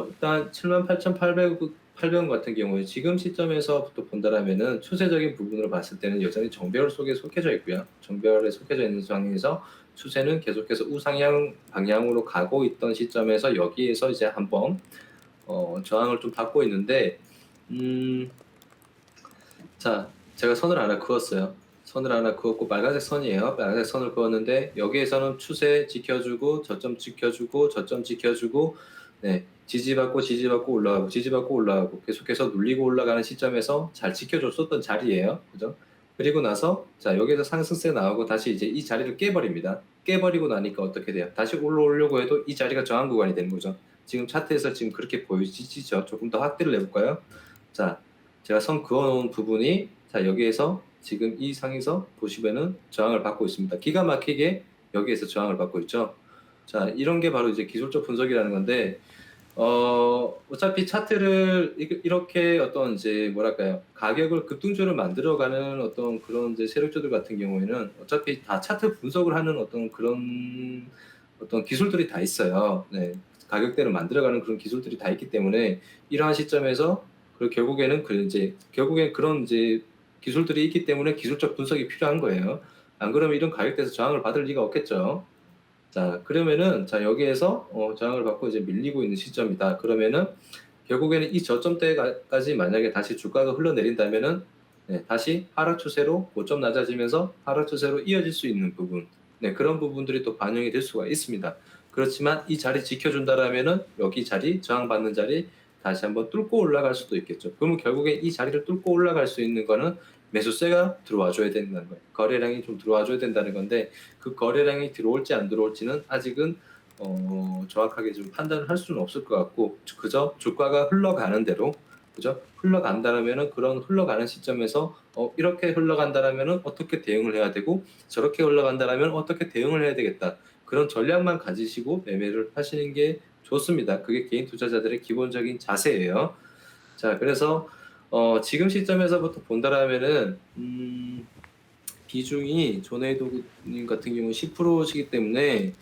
S2: 일단 78,800원 같은 경우에 지금 시점에서부터 본다라면은 추세적인 부분으로 봤을 때는 여전히 정배열 속에 속해져 있고요. 정배열에 속해져 있는 상황에서 추세는 계속해서 우상향 방향으로 가고 있던 시점에서 여기에서 이제 한번 저항을 좀 받고 있는데, 자, 제가 선을 하나 그었어요. 선을 하나 그었고 빨간색 선이에요. 빨간색 선을 그었는데 여기에서는 추세 지켜주고 저점 지켜주고 저점 지켜주고, 네, 지지받고 올라가고 지지받고 올라가고 계속해서 눌리고 올라가는 시점에서 잘 지켜줬었던 자리예요. 그죠? 그리고 나서 자, 여기서 상승세 나오고 다시 이제 이 자리를 깨버립니다. 깨버리고 나니까 어떻게 돼요? 다시 올라오려고 해도 이 자리가 저항 구간이 되는 거죠. 지금 차트에서 지금 그렇게 보이시죠? 조금 더 확대를 내볼까요? 자, 제가 선 그어놓은 부분이 자, 여기에서 지금 이 상에서 보시면은 저항을 받고 있습니다. 기가 막히게 여기에서 저항을 받고 있죠. 자, 이런 게 바로 이제 기술적 분석이라는 건데, 어차피 차트를 이렇게 어떤 이제 뭐랄까요, 가격을 급등주를 만들어가는 어떤 그런 이제 세력주들 같은 경우에는 어차피 다 차트 분석을 하는 어떤 그런 어떤 기술들이 다 있어요. 네. 가격대를 만들어가는 그런 기술들이 다 있기 때문에 이러한 시점에서 결국엔 그런 이제 기술들이 있기 때문에 기술적 분석이 필요한 거예요. 안 그러면 이런 가격대에서 저항을 받을 리가 없겠죠. 자, 그러면은 자, 여기에서 저항을 받고 이제 밀리고 있는 시점이다. 그러면은 결국에는 이 저점대까지 만약에 다시 주가가 흘러내린다면은 다시 하락 추세로 고점 낮아지면서 하락 추세로 이어질 수 있는 부분, 그런 부분들이 또 반영이 될 수가 있습니다. 그렇지만 이 자리 지켜준다라면은 여기 자리, 저항받는 자리 다시 한번 뚫고 올라갈 수도 있겠죠. 그러면 결국에 이 자리를 뚫고 올라갈 수 있는 거는 매수세가 들어와 줘야 된다는 거예요. 거래량이 좀 들어와 줘야 된다는 건데 그 거래량이 들어올지 안 들어올지는 아직은 정확하게 좀 판단을 할 수는 없을 것 같고 그저 주가가 흘러가는 대로 그죠? 흘러간다라면은 그런 흘러가는 시점에서 이렇게 흘러간다라면은 어떻게 대응을 해야 되고 저렇게 흘러간다라면 어떻게 대응을 해야 되겠다. 그런 전략만 가지시고 매매를 하시는 게 좋습니다. 그게 개인 투자자들의 기본적인 자세예요. 자, 그래서 지금 시점에서부터 본다라면은 비중이 조네이도님 같은 경우는 10%시기 때문에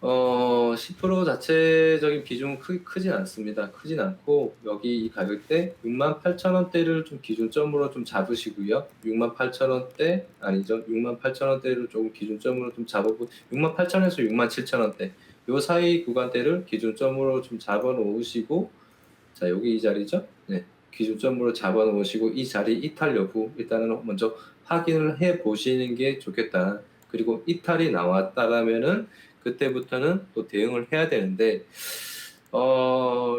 S2: 10% 자체적인 비중은 크진 않습니다. 크진 않고 여기 이 가격대 68,000원대를 좀 기준점으로 좀 잡으시고요. 68,000원대 아니죠. 68,000원대를 조금 기준점으로 좀 잡아보 68,000원에서 67,000원대 요 사이 구간대를 기준점으로 좀 잡아 놓으시고 자, 여기 이 자리죠. 네. 기준점으로 잡아 놓으시고 이 자리 이탈 여부 일단은 먼저 확인을 해 보시는 게 좋겠다. 그리고 이탈이 나왔다라면은 그때부터는 또 대응을 해야 되는데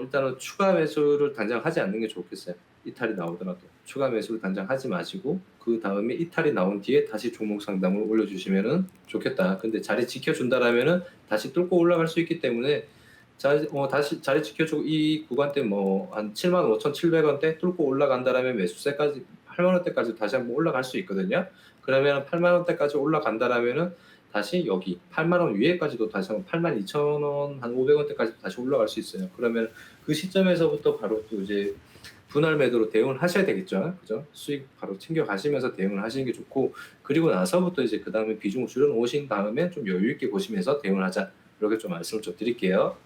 S2: 일단은 추가 매수를 당장 하지 않는 게 좋겠어요. 이탈이 나오더라도 추가 매수를 당장 하지 마시고 그 다음에 이탈이 나온 뒤에 다시 종목 상담을 올려주시면은 좋겠다. 근데 자리 지켜준다라면은 다시 뚫고 올라갈 수 있기 때문에 다시 자리 지켜주고 이 구간대 뭐 한 75,700원대 뚫고 올라간다라면 매수세까지 8만 원대까지 다시 한번 올라갈 수 있거든요. 그러면 8만 원대까지 올라간다라면은 다시 여기 8만 원 위에까지도 다시 한번 82,000원 한 500원대까지 다시 올라갈 수 있어요. 그러면 그 시점에서부터 바로 또 이제 분할 매도로 대응을 하셔야 되겠죠. 그죠? 수익 바로 챙겨 가시면서 대응을 하시는 게 좋고 그리고 나서부터 이제 그 다음에 비중을 줄여 놓으신 다음에 좀 여유 있게 보시면서 대응을 하자. 이렇게 좀 말씀을 좀 드릴게요.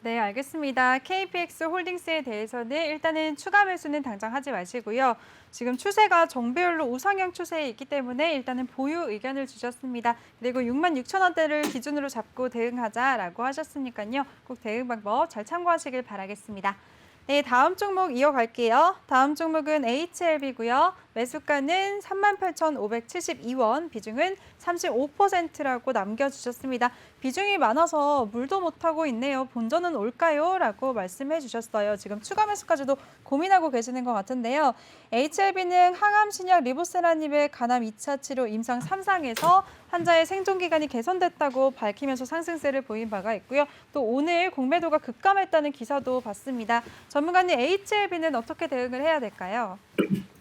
S1: 네, 알겠습니다. KPX 홀딩스에 대해서는 일단은 추가 매수는 당장 하지 마시고요. 지금 추세가 정배열로 우상향 추세에 있기 때문에 일단은 보유 의견을 주셨습니다. 그리고 66,000원대를 기준으로 잡고 대응하자라고 하셨으니까요. 꼭 대응 방법 잘 참고하시길 바라겠습니다. 네, 다음 종목 이어갈게요. 다음 종목은 HLB고요. 매수가는 38,572원, 비중은 35%라고 남겨주셨습니다. 비중이 많아서 물도 못하고 있네요. 본전은 올까요? 라고 말씀해 주셨어요. 지금 추가 매수까지도 고민하고 계시는 것 같은데요. HLB는 항암 신약 리보세라닙의 간암 2차 치료 임상 3상에서 환자의 생존 기간이 개선됐다고 밝히면서 상승세를 보인 바가 있고요. 또 오늘 공매도가 급감했다는 기사도 봤습니다. 전문가님, HLB는 어떻게 대응을 해야 될까요?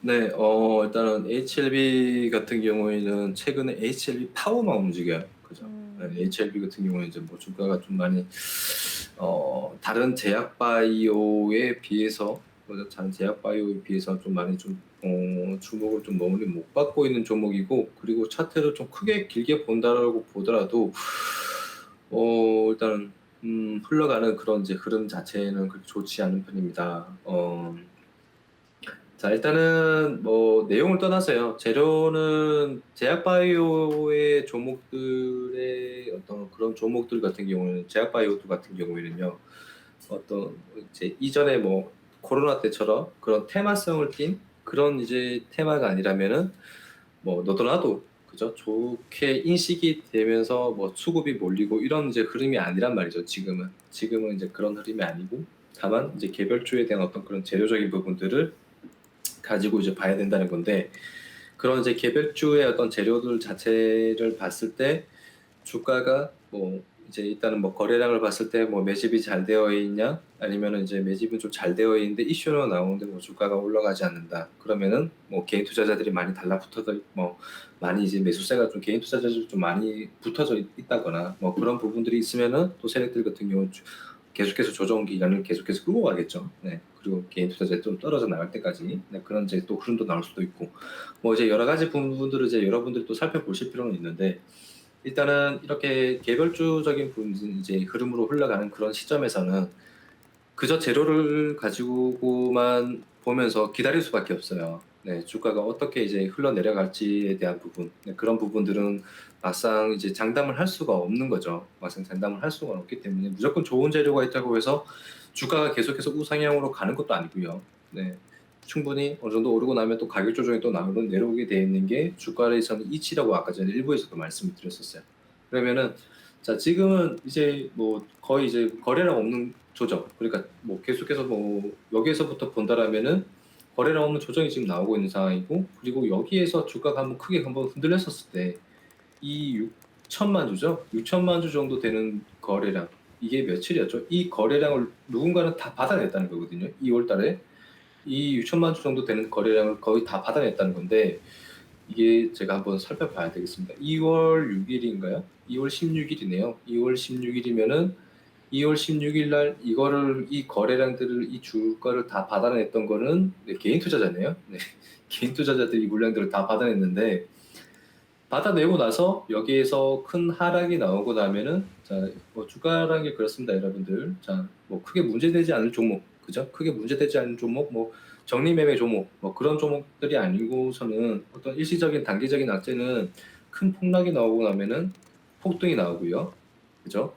S2: 네, 일단은 HLB 같은 경우에는 최근에 HLB 파워만 움직여요. 그죠? 네, HLB 같은 경우는 이제 뭐 주가가 좀 많이 다른 제약 바이오에 비해서 다른 제약 바이오에 비해서 좀 많이 좀 주목을 좀 너무 못 받고 있는 종목이고 그리고 차트를 좀 크게 길게 본다라고 보더라도 일단은 흘러가는 그런 이제 흐름 자체는 그렇게 좋지 않은 편입니다. 자, 일단은 뭐 내용을 떠나서요. 재료는 제약바이오의 종목들의 어떤 그런 종목들 같은 경우는 제약바이오 같은 경우에는요. 어떤 이제 이전에 뭐 코로나 때처럼 그런 테마성을 띈 그런 이제 테마가 아니라면은 뭐 너도 나도 그죠? 좋게 인식이 되면서 뭐 수급이 몰리고 이런 이제 흐름이 아니란 말이죠. 지금은 이제 그런 흐름이 아니고 다만 이제 개별주에 대한 어떤 그런 재료적인 부분들을 가지고 이제 봐야 된다는 건데 그런 이제 개별주의 어떤 재료들 자체를 봤을 때 주가가 뭐 이제 일단은 뭐 거래량을 봤을 때 뭐 매집이 잘 되어 있냐 아니면은 이제 매집은 좀 잘 되어 있는데 이슈로 나오는데 뭐 주가가 올라가지 않는다 그러면은 뭐 개인 투자자들이 많이 달라붙어서 뭐 많이 이제 매수세가 좀 개인 투자자들이 좀 많이 붙어져 있다거나 뭐 그런 부분들이 있으면은 또 세력들 같은 경우 계속해서 조정 기간을 계속해서 끌고 가겠죠. 네. 그리고 개인 투자자 좀 떨어져 나갈 때까지 네. 그런 이제 또 흐름도 나올 수도 있고 뭐 이제 여러 가지 부분들을 이제 여러분들이 또 살펴보실 필요는 있는데 일단은 이렇게 개별주적인 부분 이제 흐름으로 흘러가는 그런 시점에서는 그저 재료를 가지고만 보면서 기다릴 수밖에 없어요. 네, 주가가 어떻게 이제 흘러내려갈지에 대한 부분, 네, 그런 부분들은 막상 이제 장담을 할 수가 없는 거죠. 막상 장담을 할 수가 없기 때문에 무조건 좋은 재료가 있다고 해서 주가가 계속해서 우상향으로 가는 것도 아니고요. 네, 충분히 어느 정도 오르고 나면 또 가격 조정이 또 내려오게 되어 있는 게 주가에서는 이치라고 아까 전에 일부에서도 말씀을 드렸었어요. 그러면은 자, 지금은 이제 뭐 거의 이제 거래량 없는 조정. 그러니까 뭐 계속해서 뭐 여기에서부터 본다라면은 거래량 없는 조정이 지금 나오고 있는 상황이고, 그리고 여기에서 주가가 한번 크게 한번 흔들렸었을 때 이 6천만 주죠. 6천만 주 정도 되는 거래량. 이게 며칠이었죠? 이 거래량을 누군가는 다 받아냈다는 거거든요. 2월 달에 이 6천만 주 정도 되는 거래량을 거의 다 받아냈다는 건데, 이게 제가 한번 살펴봐야 되겠습니다. 2월 6일인가요? 2월 16일이네요. 2월 16일이면은 2월 16일 날 이거를 이 거래량들을 이 주가를 다 받아냈던 거는 개인 투자자네요. 네. 개인 투자자들이 이 물량들을 다 받아냈는데, 받아내고 나서 여기에서 큰 하락이 나오고 나면은, 자, 뭐 주가라는 게 그렇습니다, 여러분들. 자, 뭐 크게 문제되지 않을 종목, 그죠? 크게 문제되지 않은 종목, 뭐 정리 매매 종목, 뭐 그런 종목들이 아니고서는 어떤 일시적인 단기적인 악재는 큰 폭락이 나오고 나면은 폭등이 나오고요, 그죠?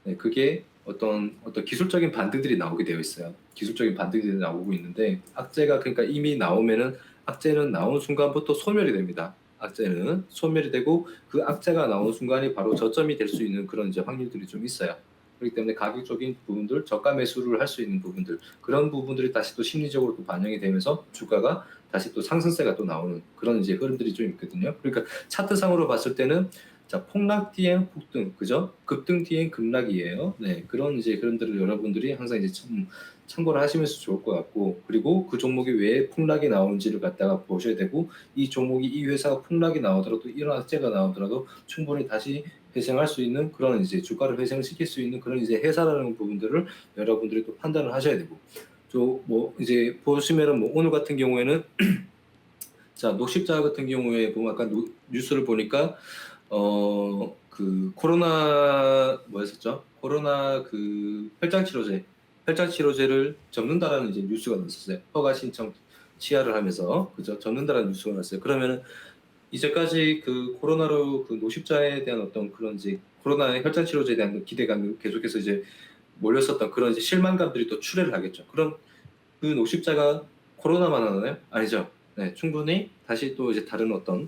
S2: 네, 그게 어떤 기술적인 반등들이 나오게 되어 있어요. 기술적인 반등들이 나오고 있는데, 악재가 그러니까 이미 나오면은 악재는 나온 순간부터 소멸이 됩니다. 악재는 소멸이 되고, 그 악재가 나온 순간이 바로 저점이 될 수 있는 그런 이제 확률들이 좀 있어요. 그렇기 때문에 가격적인 부분들, 저가 매수를 할 수 있는 부분들, 그런 부분들이 다시 또 심리적으로 또 반영이 되면서 주가가 다시 또 상승세가 또 나오는 그런 이제 흐름들이 좀 있거든요. 그러니까 차트상으로 봤을 때는, 자, 폭락 뒤엔 폭등, 그죠? 급등 뒤엔 급락이에요. 네, 그런 이제 흐름들을 여러분들이 항상 이제 참고를 하시면서 좋을 것 같고, 그리고 그 종목이 왜 폭락이 나오는지를 갖다가 보셔야 되고, 이 종목이 이 회사가 폭락이 나오더라도 이런 악재가 나오더라도 충분히 다시 회생할 수 있는 그런 이제 주가를 회생시킬 수 있는 그런 이제 회사라는 부분들을 여러분들이 또 판단을 하셔야 되고, 또 뭐 이제 보시면은 뭐 오늘 같은 경우에는 자, 녹십자 같은 경우에 보면 아까 뉴스를 보니까 그 코로나 뭐였었죠? 코로나 그 혈장 치료제를 접는다라는 이제 뉴스가 났었어요. 허가 신청 취하를 하면서, 그죠? 접는다라는 뉴스가 났어요. 그러면은 이제까지 그 코로나로 그 노십자에 대한 어떤 그런 이제 코로나 혈장 치료제에 대한 기대감이 계속해서 이제 몰렸었던 그런 이제 실망감들이 또 출회를 하겠죠. 그럼 그 노십자가 코로나만 하나요? 아니죠. 네, 충분히 다시 또 이제 다른 어떤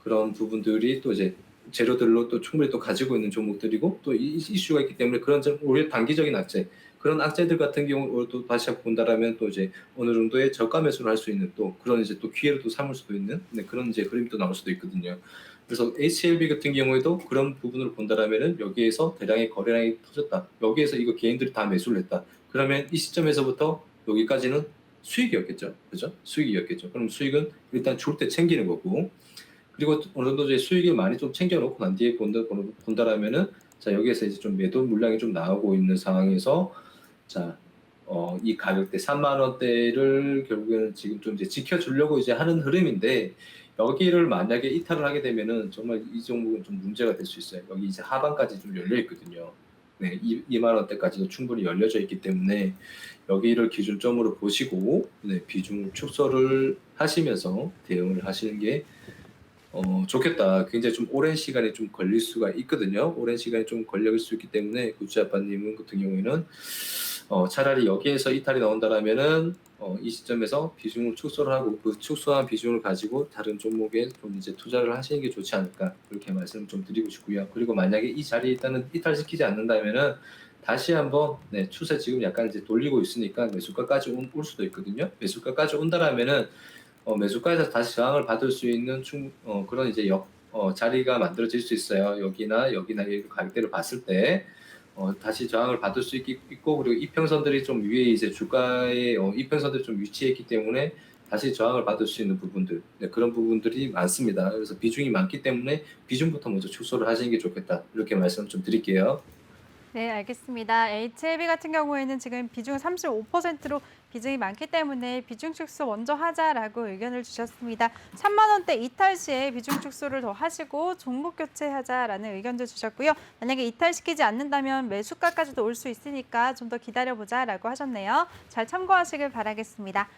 S2: 그런 부분들이 또 이제 재료들로 또 충분히 또 가지고 있는 종목들이고, 또 이슈가 있기 때문에 그런 좀 오히려 단기적인 악재, 그런 악재들 같은 경우 또 다시 한번 본다라면 또 이제 어느 정도의 저가 매수를 할 수 있는 또 그런 이제 또 기회를 또 삼을 수도 있는, 네, 그런 이제 그림이 또 나올 수도 있거든요. 그래서 HLB 같은 경우에도 그런 부분을 본다라면은 여기에서 대량의 거래량이 터졌다. 여기에서 이거 개인들이 다 매수를 했다. 그러면 이 시점에서부터 여기까지는 수익이었겠죠, 그죠? 수익이었겠죠. 그럼 수익은 일단 줄 때 챙기는 거고, 그리고 어느 정도 이제 수익을 많이 좀 챙겨놓고 난 뒤에 본다라면은, 자, 여기에서 이제 좀 매도 물량이 좀 나오고 있는 상황에서, 자, 이 가격대 3만 원대를 결국에는 지금 좀 이제 지켜주려고 이제 하는 흐름인데, 여기를 만약에 이탈을 하게 되면은 정말 이 종목은 좀 문제가 될 수 있어요. 여기 이제 하반까지 좀 열려 있거든요. 네, 2만 원대까지도 충분히 열려져 있기 때문에 여기를 기준점으로 보시고, 네, 비중 축소를 하시면서 대응을 하시는 게 좋겠다. 굉장히 좀 오랜 시간이 좀 걸릴 수가 있거든요. 오랜 시간이 좀 걸릴 수 있기 때문에 구주아빠님 같은 경우에는 차라리 여기에서 이탈이 나온다라면은 이 시점에서 비중을 축소를 하고, 그 축소한 비중을 가지고 다른 종목에 좀 이제 투자를 하시는 게 좋지 않을까, 그렇게 말씀을 좀 드리고 싶고요. 그리고 만약에 이 자리에 일단은 이탈시키지 않는다면은 다시 한번, 네, 추세 지금 약간 이제 돌리고 있으니까 매수가까지 올 수도 있거든요. 매수가까지 온다라면은 매수가에서 다시 저항을 받을 수 있는 그런 이제 자리가 만들어질 수 있어요. 여기나 이 가격대를 봤을 때 다시 저항을 받을 수 있고, 그리고 이평선들이 좀 위에 이제 주가의 이평선들이 좀 위치해 있기 때문에 다시 저항을 받을 수 있는 부분들, 네, 그런 부분들이 많습니다. 그래서 비중이 많기 때문에 비중부터 먼저 축소를 하시는 게 좋겠다, 이렇게 말씀 좀 드릴게요.
S1: 네, 알겠습니다. HLB 같은 경우에는 지금 비중 35%로 비중이 많기 때문에 비중 축소 먼저 하자라고 의견을 주셨습니다. 3만 원대 이탈 시에 비중 축소를 더 하시고 종목 교체하자라는 의견도 주셨고요. 만약에 이탈시키지 않는다면 매수가까지도 올 수 있으니까 좀 더 기다려보자라고 하셨네요. 잘 참고하시길 바라겠습니다.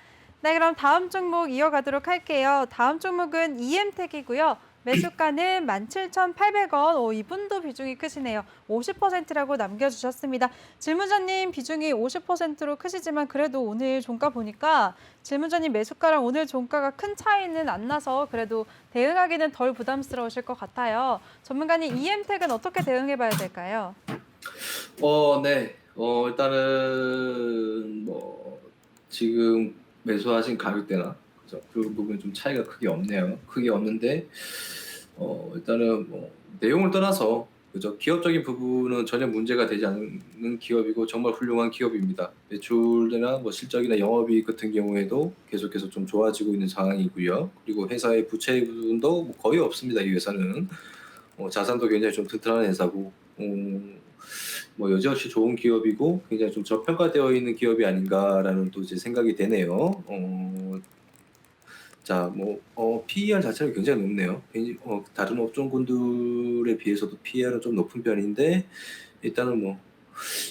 S1: 네, 그럼 다음 종목 이어가도록 할게요. 다음 종목은 EM택이고요. 매수가는 17,800원. 이분도 비중이 크시네요. 50%라고 남겨주셨습니다. 질문자님 비중이 50%로 크시지만 그래도 오늘 종가 보니까 질문자님 매수가랑 오늘 종가가 큰 차이는 안 나서 그래도 대응하기는 덜 부담스러우실 것 같아요. 전문가님 EM택은 어떻게 대응해봐야 될까요?
S2: 네. 일단은 뭐 지금 매수하신 가격대나 그죠? 그 부분 좀 차이가 크게 없네요. 크게 없는데 일단은 뭐 내용을 떠나서 그죠? 기업적인 부분은 전혀 문제가 되지 않는 기업이고 정말 훌륭한 기업입니다. 매출이나 뭐 실적이나 영업이익 같은 경우에도 계속해서 좀 좋아지고 있는 상황이고요. 그리고 회사의 부채 부분도 뭐 거의 없습니다. 이 회사는 자산도 굉장히 좀 튼튼한 회사고 뭐 여지없이 좋은 기업이고 굉장히 좀 저평가되어 있는 기업이 아닌가라는 또 이제 생각이 되네요. 자, 뭐 PER 자체가 굉장히 높네요. 다른 업종군들에 비해서도 PER은 좀 높은 편인데 일단은 뭐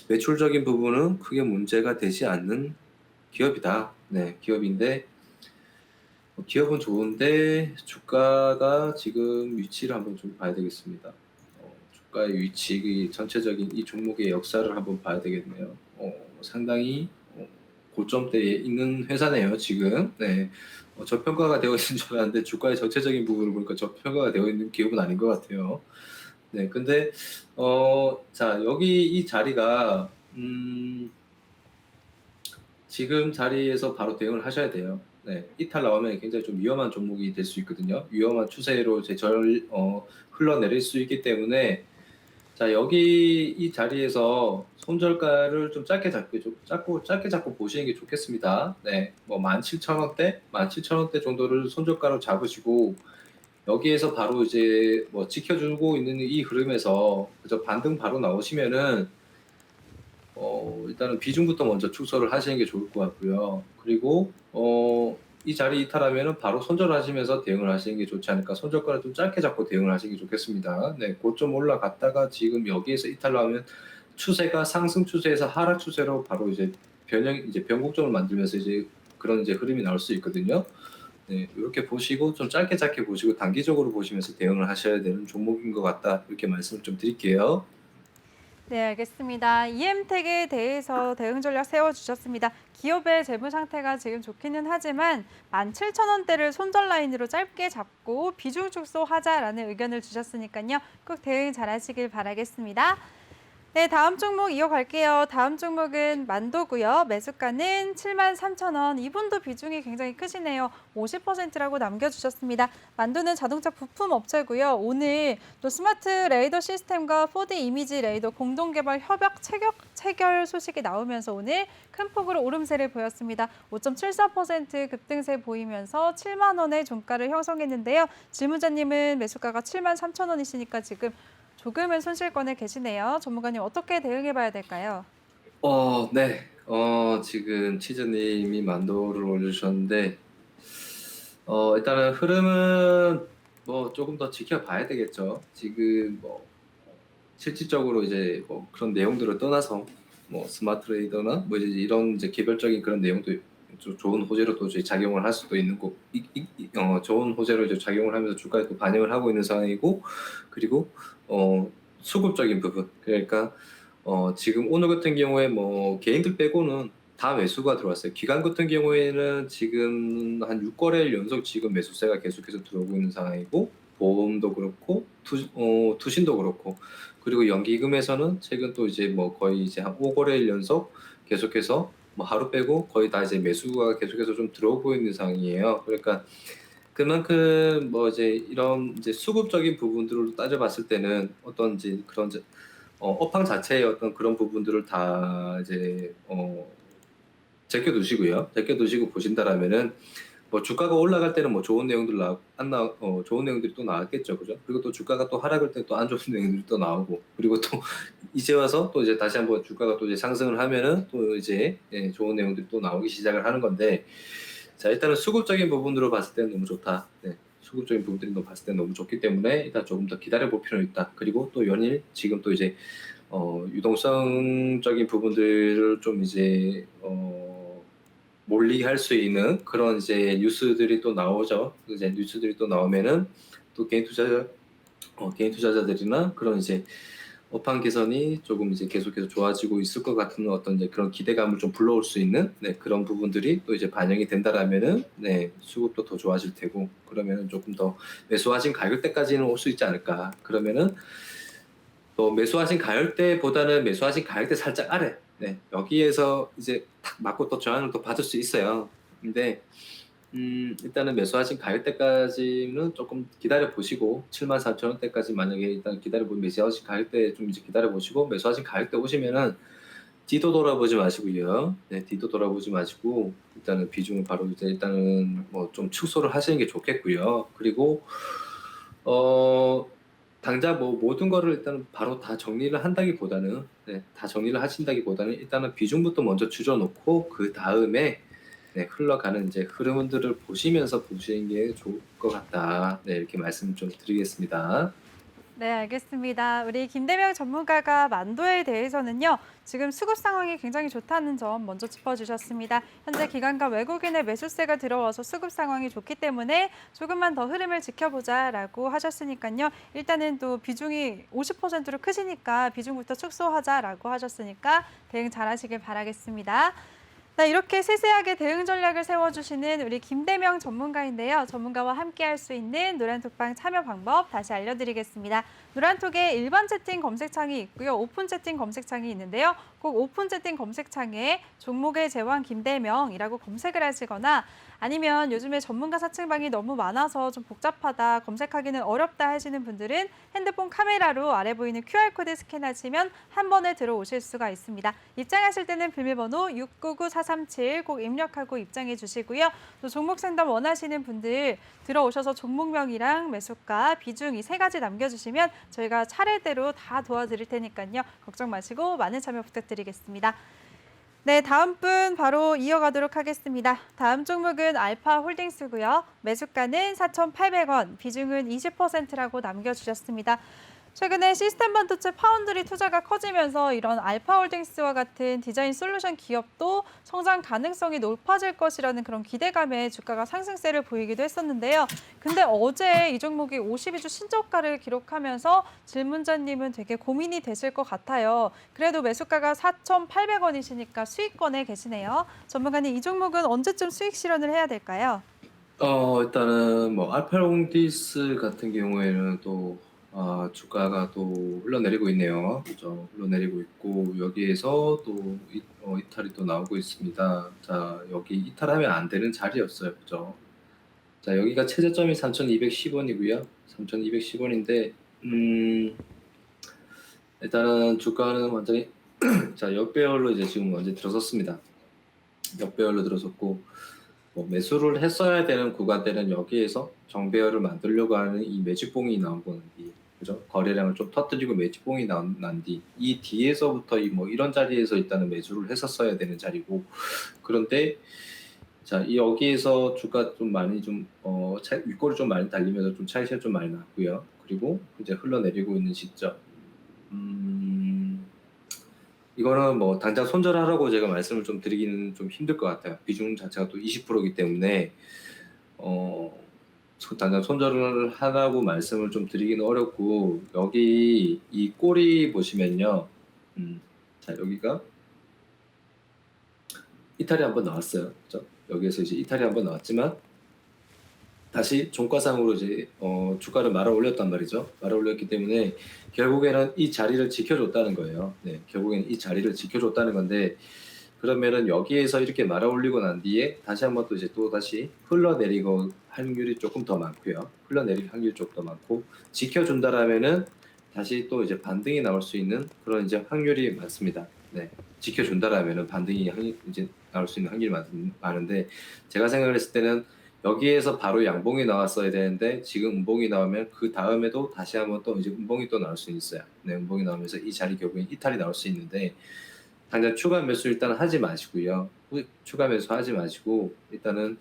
S2: 매출적인 부분은 크게 문제가 되지 않는 기업이다. 네, 기업인데 기업은 좋은데 주가가 지금 위치를 한번 좀 봐야 되겠습니다. 주가의 위치, 전체적인 이 종목의 역사를 한번 봐야 되겠네요. 상당히 고점대에 있는 회사네요, 지금. 네. 저평가가 되어 있는 줄 알았는데 주가의 전체적인 부분을 보니까 저평가가 되어 있는 기업은 아닌 것 같아요. 네, 근데 자, 여기 이 자리가 지금 자리에서 바로 대응을 하셔야 돼요. 네, 이탈 나오면 굉장히 좀 위험한 종목이 될 수 있거든요. 위험한 추세로 흘러내릴 수 있기 때문에 자, 여기 이 자리에서 손절가를 좀 짧게 잡고 보시는 게 좋겠습니다. 네, 뭐 17,000원대 정도를 손절가로 잡으시고 여기에서 바로 이제 뭐 지켜주고 있는 이 흐름에서 그저 반등 바로 나오시면은 일단은 비중부터 먼저 축소를 하시는 게 좋을 것 같고요. 그리고 이 자리 이탈하면은 바로 손절하시면서 대응을 하시는 게 좋지 않을까. 손절가를 좀 짧게 잡고 대응을 하시는 게 좋겠습니다. 네, 고점 올라갔다가 지금 여기에서 이탈 나오면 추세가 상승 추세에서 하락 추세로 바로 이제 변곡점을 만들면서 이제 그런 이제 흐름이 나올 수 있거든요. 네, 이렇게 보시고 좀 짧게 보시고 단기적으로 보시면서 대응을 하셔야 되는 종목인 것 같다. 이렇게 말씀을 좀 드릴게요.
S1: 네, 알겠습니다. EM택에 대해서 대응 전략 세워주셨습니다. 기업의 재무 상태가 지금 좋기는 하지만 17,000원대를 손절 라인으로 짧게 잡고 비중 축소하자라는 의견을 주셨으니까요. 꼭 대응 잘 하시길 바라겠습니다. 네, 다음 종목 이어갈게요. 다음 종목은 만도고요. 매수가는 73,000원. 이분도 비중이 굉장히 크시네요. 50%라고 남겨주셨습니다. 만도는 자동차 부품 업체고요. 오늘 또 스마트 레이더 시스템과 4D 이미지 레이더 공동 개발 협약 체결 소식이 나오면서 오늘 큰 폭으로 오름세를 보였습니다. 5.74% 급등세 보이면서 7만 원의 종가를 형성했는데요. 질문자님은 매수가가 73,000원이시니까 지금 조금은 손실권에 계시네요. 전문가님 어떻게 대응해봐야 될까요?
S2: 네. 지금 치즈님이 만도를 올려주셨는데, 일단은 흐름은 뭐 조금 더 지켜봐야 되겠죠. 지금 뭐 실질적으로 이제 뭐 그런 내용들을 떠나서 뭐 스마트 레이더나 뭐 이제 이런 이제 개별적인 그런 내용도 좋은 호재로 또 이제 작용을 할 수도 있는 거, 좋은 호재로 이제 작용을 하면서 주가에 또 반영을 하고 있는 상황이고, 그리고 수급적인 부분, 그러니까 지금 오늘 같은 경우에 뭐 개인들 빼고는 다 매수가 들어왔어요. 기관 같은 경우에는 지금 한 6거래일 연속 지금 매수세가 계속해서 들어오고 있는 상황이고, 보험도 그렇고 투신도 그렇고, 그리고 연기금에서는 최근 또 이제 뭐 거의 이제 한 5거래일 연속 계속해서 뭐 하루 빼고 거의 다 이제 매수가 계속해서 좀 들어오고 있는 상황이에요. 그러니까 그만큼 뭐 이제 이런 이제 수급적인 부분들을 따져봤을 때는 어떤 이제 그런 이제 업황 자체의 어떤 그런 부분들을 다 이제 제껴두시고요. 제껴두시고 보신다라면은 뭐 주가가 올라갈 때는 뭐 좋은 내용들 좋은 내용들이 또 나왔겠죠, 그죠? 그리고 또 주가가 또 하락할 때 또 안 좋은 내용들이 또 나오고, 그리고 또 이제 와서 또 이제 다시 한번 주가가 또 이제 상승을 하면은 또 이제 좋은 내용들이 또 나오기 시작을 하는 건데, 자, 일단은 수급적인 부분으로 봤을 때는 너무 좋다. 네. 수급적인 부분들이 너 봤을 때는 너무 좋기 때문에 일단 조금 더 기다려 볼 필요는 있다. 그리고 또 연일 지금 또 이제 유동성적인 부분들을 좀 이제 몰리게 할 수 있는 그런 이제 뉴스들이 또 나오죠. 이제 뉴스들이 또 나오면은 또 개인 투자자들이나 그런 이제 업황 개선이 조금 이제 계속해서 좋아지고 있을 것 같은 어떤 이제 그런 기대감을 좀 불러올 수 있는 그런 부분들이 또 이제 반영이 된다라면은 수급도 더 좋아질 테고 그러면은 조금 더 매수하신 가격대까지는 올 수 있지 않을까. 그러면은 또 매수하신 가격대보다는 매수하신 가격대 살짝 아래 여기에서 이제 탁 맞고 또 저항을 또 받을 수 있어요. 근데 일단은 매수하신 가격대까지는 조금 기다려 보시고 74,000원대까지 만약에 일단 기다려 보면 매수하신 가격대 좀 이제 기다려 보시고 매수하신 가격대 오시면은 뒤도 돌아보지 마시고요. 뒤도 돌아보지 마시고 일단은 비중을 바로 이제 일단은 뭐 좀 축소를 하시는 게 좋겠고요. 그리고 당장 뭐 모든 거를 일단 바로 다 정리를 한다기보다는 다 정리를 하신다기보다는 일단은 비중부터 먼저 줄여놓고 그 다음에 흘러가는 이제 흐름들을 보시면서 보시는 게 좋을 것 같다. 이렇게 말씀 좀 드리겠습니다.
S1: 네, 알겠습니다. 우리 김대명 전문가가 만도에 대해서는요, 지금 수급 상황이 굉장히 좋다는 점 먼저 짚어주셨습니다. 현재 기관과 외국인의 매수세가 들어와서 수급 상황이 좋기 때문에 조금만 더 흐름을 지켜보자라고 하셨으니까요. 일단은 또 비중이 50%로 크시니까 비중부터 축소하자라고 하셨으니까 대응 잘하시길 바라겠습니다. 네, 이렇게 세세하게 대응 전략을 세워주시는 우리 김대명 전문가인데요. 전문가와 함께할 수 있는 노란톡방 참여 방법 다시 알려드리겠습니다. 노란톡에 일반 채팅 검색창이 있고요. 오픈 채팅 검색창이 있는데요. 꼭 오픈 채팅 검색창에 종목의 제왕 김대명이라고 검색을 하시거나 아니면 요즘에 전문가 사칭방이 너무 많아서 좀 복잡하다, 검색하기는 어렵다 하시는 분들은 핸드폰 카메라로 아래 보이는 QR코드 스캔하시면 한 번에 들어오실 수가 있습니다. 입장하실 때는 비밀번호 699437 꼭 입력하고 입장해 주시고요. 또 종목 상담 원하시는 분들 들어오셔서 종목명이랑 매수가, 비중 이 세 가지 남겨주시면 저희가 차례대로 다 도와드릴 테니까요. 걱정 마시고 많은 참여 부탁드리겠습니다. 네, 다음 분 바로 이어가도록 하겠습니다. 다음 종목은 알파홀딩스고요. 매수가는 4,800원, 비중은 20%라고 남겨주셨습니다. 최근에 시스템 반도체 파운드리 투자가 커지면서 이런 알파홀딩스와 같은 디자인 솔루션 기업도 성장 가능성이 높아질 것이라는 그런 기대감에 주가가 상승세를 보이기도 했었는데요. 근데 어제 이 종목이 52주 신저가를 기록하면서 질문자님은 되게 고민이 되실 것 같아요. 그래도 매수가가 4,800원이시니까 수익권에 계시네요. 전문가님, 이 종목은 언제쯤 수익 실현을 해야 될까요?
S2: 일단은 뭐 알파롱디스 같은 경우에는 또 주가가 또 흘러내리고 있네요. 그죠? 흘러내리고 있고 여기에서 또 이탈이 또 나오고 있습니다. 자, 여기 이탈하면 안 되는 자리였어요. 그죠? 자, 여기가 최저점이 3,210원이고요. 3,210원인데 일단은 주가는 완전히 자, 역배열로 이제 지금 완전히 들어섰습니다. 역배열로 들어섰고 뭐 매수를 했어야 되는 구간대는 여기에서 정배열을 만들려고 하는 이 매집봉이 나오고 난 뒤, 그죠? 거래량을 좀 터뜨리고 매집봉이 난 뒤, 이 뒤에서부터 뭐 이런 자리에서 일단은 매수를 했었어야 되는 자리고, 그런데 자, 이 여기에서 주가 좀 많이 윗골이 좀 많이 달리면서 좀 차익실이 좀 많이 났고요. 그리고 이제 흘러내리고 있는 시점. 이거는 뭐 당장 손절하라고 제가 말씀을 좀 드리기는 좀 힘들 것 같아요. 비중 자체가 또 20%이기 때문에 당장 손절을 하라고 말씀을 좀 드리기는 어렵고, 여기 이 꼬리 보시면요. 자, 여기가 이탈이 한번 나왔어요. 그죠? 여기에서 이제 이탈이 한번 나왔지만 다시 종가상으로 이제 주가를 말아 올렸단 말이죠. 말아 올렸기 때문에 결국에는 이 자리를 지켜줬다는 거예요. 결국에는 이 자리를 지켜줬다는 건데, 그러면은 여기에서 이렇게 말아 올리고 난 뒤에 다시 한번 또 이제 또 다시 흘러내리고 확률이 조금 더 많고요. 흘러내릴 확률이 조금 더 많고, 지켜준다라면은 다시 또 이제 반등이 나올 수 있는 그런 이제 확률이 많습니다. 지켜준다라면은 반등이 이제 나올 수 있는 확률이 많은데, 제가 생각을 했을 때는 여기에서 바로 양봉이 나왔어야 되는데 지금 음봉이 나오면 그 다음에도 다시 한번 또 이제 음봉이 또 나올 수 있어요. 음봉이 나오면서 이 자리 결국엔 이탈이 나올 수 있는데, 당장 추가 매수 일단은 하지 마시고요. 추가 매수 하지 마시고 일단은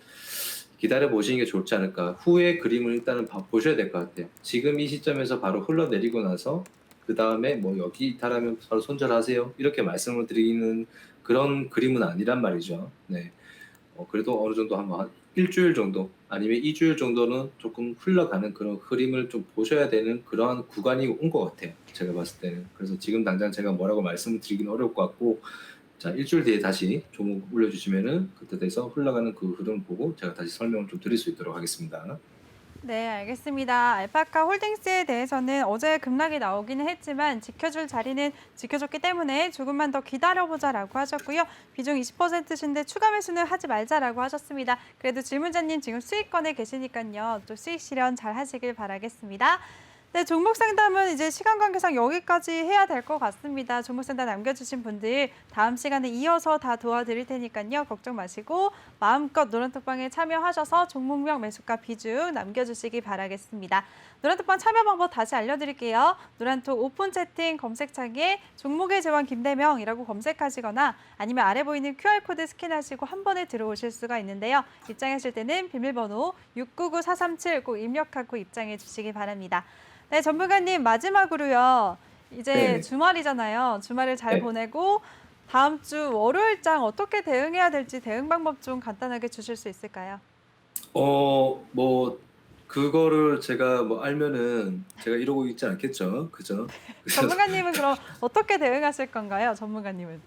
S2: 기다려 보시는 게 좋지 않을까. 후의 그림을 일단은 보셔야 될 것 같아요. 지금 이 시점에서 바로 흘러내리고 나서 그 다음에 뭐 여기 이탈하면 바로 손절하세요, 이렇게 말씀을 드리는 그런 그림은 아니란 말이죠. 그래도 어느 정도 한 일주일 정도 아니면 2주일 정도는 조금 흘러가는 그런 흐름을 좀 보셔야 되는 그러한 구간이 온 것 같아요. 제가 봤을 때는. 그래서 지금 당장 제가 뭐라고 말씀드리긴 어려울 것 같고, 자, 일주일 뒤에 다시 종목 올려주시면은 그때 돼서 흘러가는 그 흐름을 보고 제가 다시 설명을 좀 드릴 수 있도록 하겠습니다.
S1: 네, 알겠습니다. 알파카 홀딩스에 대해서는 어제 급락이 나오기는 했지만 지켜줄 자리는 지켜줬기 때문에 조금만 더 기다려보자라고 하셨고요. 비중 20%신데 추가 매수는 하지 말자라고 하셨습니다. 그래도 질문자님 지금 수익권에 계시니까요. 또 수익 실현 잘 하시길 바라겠습니다. 네, 종목 상담은 이제 시간 관계상 여기까지 해야 될 것 같습니다. 종목 상담 남겨주신 분들 다음 시간에 이어서 다 도와드릴 테니까요. 걱정 마시고 마음껏 노란톡방에 참여하셔서 종목명 매수가 비중 남겨주시기 바라겠습니다. 노란톡방 참여 방법 다시 알려드릴게요. 노란톡 오픈 채팅 검색창에 종목의 제왕 김대명이라고 검색하시거나 아니면 아래 보이는 QR코드 스캔하시고 한 번에 들어오실 수가 있는데요. 입장하실 때는 비밀번호 699437 꼭 입력하고 입장해 주시기 바랍니다. 네, 전문가님 마지막으로요. 이제
S2: 네.
S1: 주말이잖아요. 주말을 잘
S2: 네.
S1: 보내고 다음 주 월요일장 어떻게 대응해야 될지 대응 방법 좀 간단하게 주실 수 있을까요?
S2: 뭐 그거를 제가 뭐 알면은 제가 이러고 있지 않겠죠, 그죠? 그래서
S1: 전문가님은 그럼 어떻게 대응하실 건가요? 전문가님은?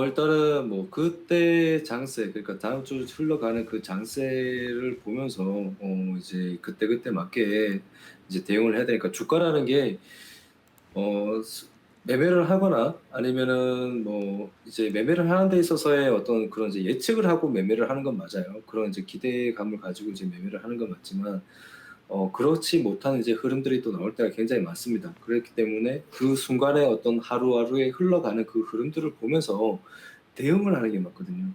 S2: 일단은 뭐 그때 장세, 그러니까 다음 주 흘러가는 그 장세를 보면서 이제 그때그때 맞게 이제 대응을 해야 되니까 주가라는 게 매매를 하거나 아니면은 뭐 이제 매매를 하는 데 있어서의 어떤 그런 이제 예측을 하고 매매를 하는 건 맞아요. 그런 이제 기대감을 가지고 이제 매매를 하는 건 맞지만 그렇지 못한 이제 흐름들이 또 나올 때가 굉장히 많습니다. 그렇기 때문에 그 순간에 어떤 하루하루에 흘러가는 그 흐름들을 보면서 대응을 하는 게 맞거든요.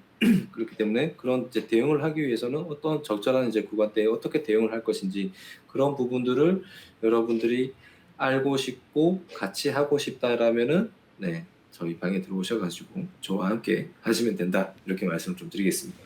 S2: 그렇기 때문에 그런 이제 대응을 하기 위해서는 어떤 적절한 이제 구간대에 어떻게 대응을 할 것인지 그런 부분들을 여러분들이 알고 싶고 같이 하고 싶다라면은 네, 저희 방에 들어오셔가지고 저와 함께 하시면 된다 이렇게 말씀을 좀 드리겠습니다.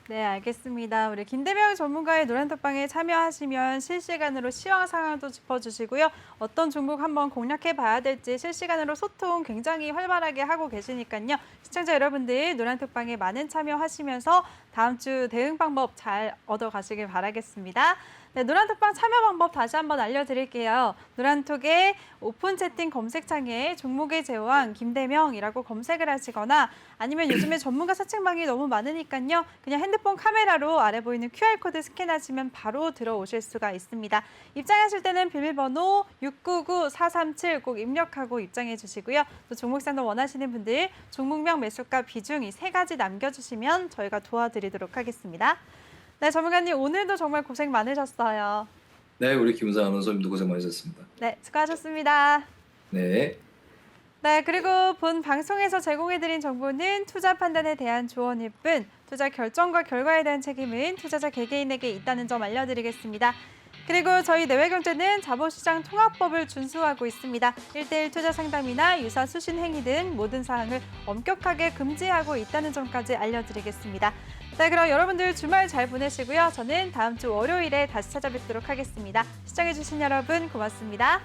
S1: 네, 알겠습니다. 우리 김대명 전문가의 노란톡방에 참여하시면 실시간으로 시황 상황도 짚어주시고요. 어떤 종목 한번 공략해 봐야 될지 실시간으로 소통 굉장히 활발하게 하고 계시니까요. 시청자 여러분들 노란톡방에 많은 참여하시면서 다음 주 대응 방법 잘 얻어가시길 바라겠습니다. 네, 노란톡방 참여 방법 다시 한번 알려드릴게요. 노란톡의 오픈 채팅 검색창에 종목의 제왕 김대명이라고 검색을 하시거나 아니면 요즘에 전문가 사칭방이 너무 많으니까요. 그냥 핸드폰 카메라로 아래 보이는 QR코드 스캔하시면 바로 들어오실 수가 있습니다. 입장하실 때는 비밀번호 699437 꼭 입력하고 입장해 주시고요. 또 종목 상담 원하시는 분들 종목명 매수가 비중 이 세 가지 남겨주시면 저희가 도와드리도록 하겠습니다. 네, 전문가님 오늘도 정말 고생 많으셨어요.
S2: 네, 우리 김은상 아나운서님도 고생 많으셨습니다.
S1: 네, 수고하셨습니다.
S2: 네.
S1: 네, 그리고 본 방송에서 제공해드린 정보는 투자 판단에 대한 조언일 뿐 투자 결정과 결과에 대한 책임은 투자자 개개인에게 있다는 점 알려드리겠습니다. 그리고 저희 내외경제는 자본시장 통합법을 준수하고 있습니다. 1:1 투자 상담이나 유사 수신 행위 등 모든 사항을 엄격하게 금지하고 있다는 점까지 알려드리겠습니다. 네, 그럼 여러분들 주말 잘 보내시고요. 저는 다음 주 월요일에 다시 찾아뵙도록 하겠습니다. 시청해주신 여러분 고맙습니다.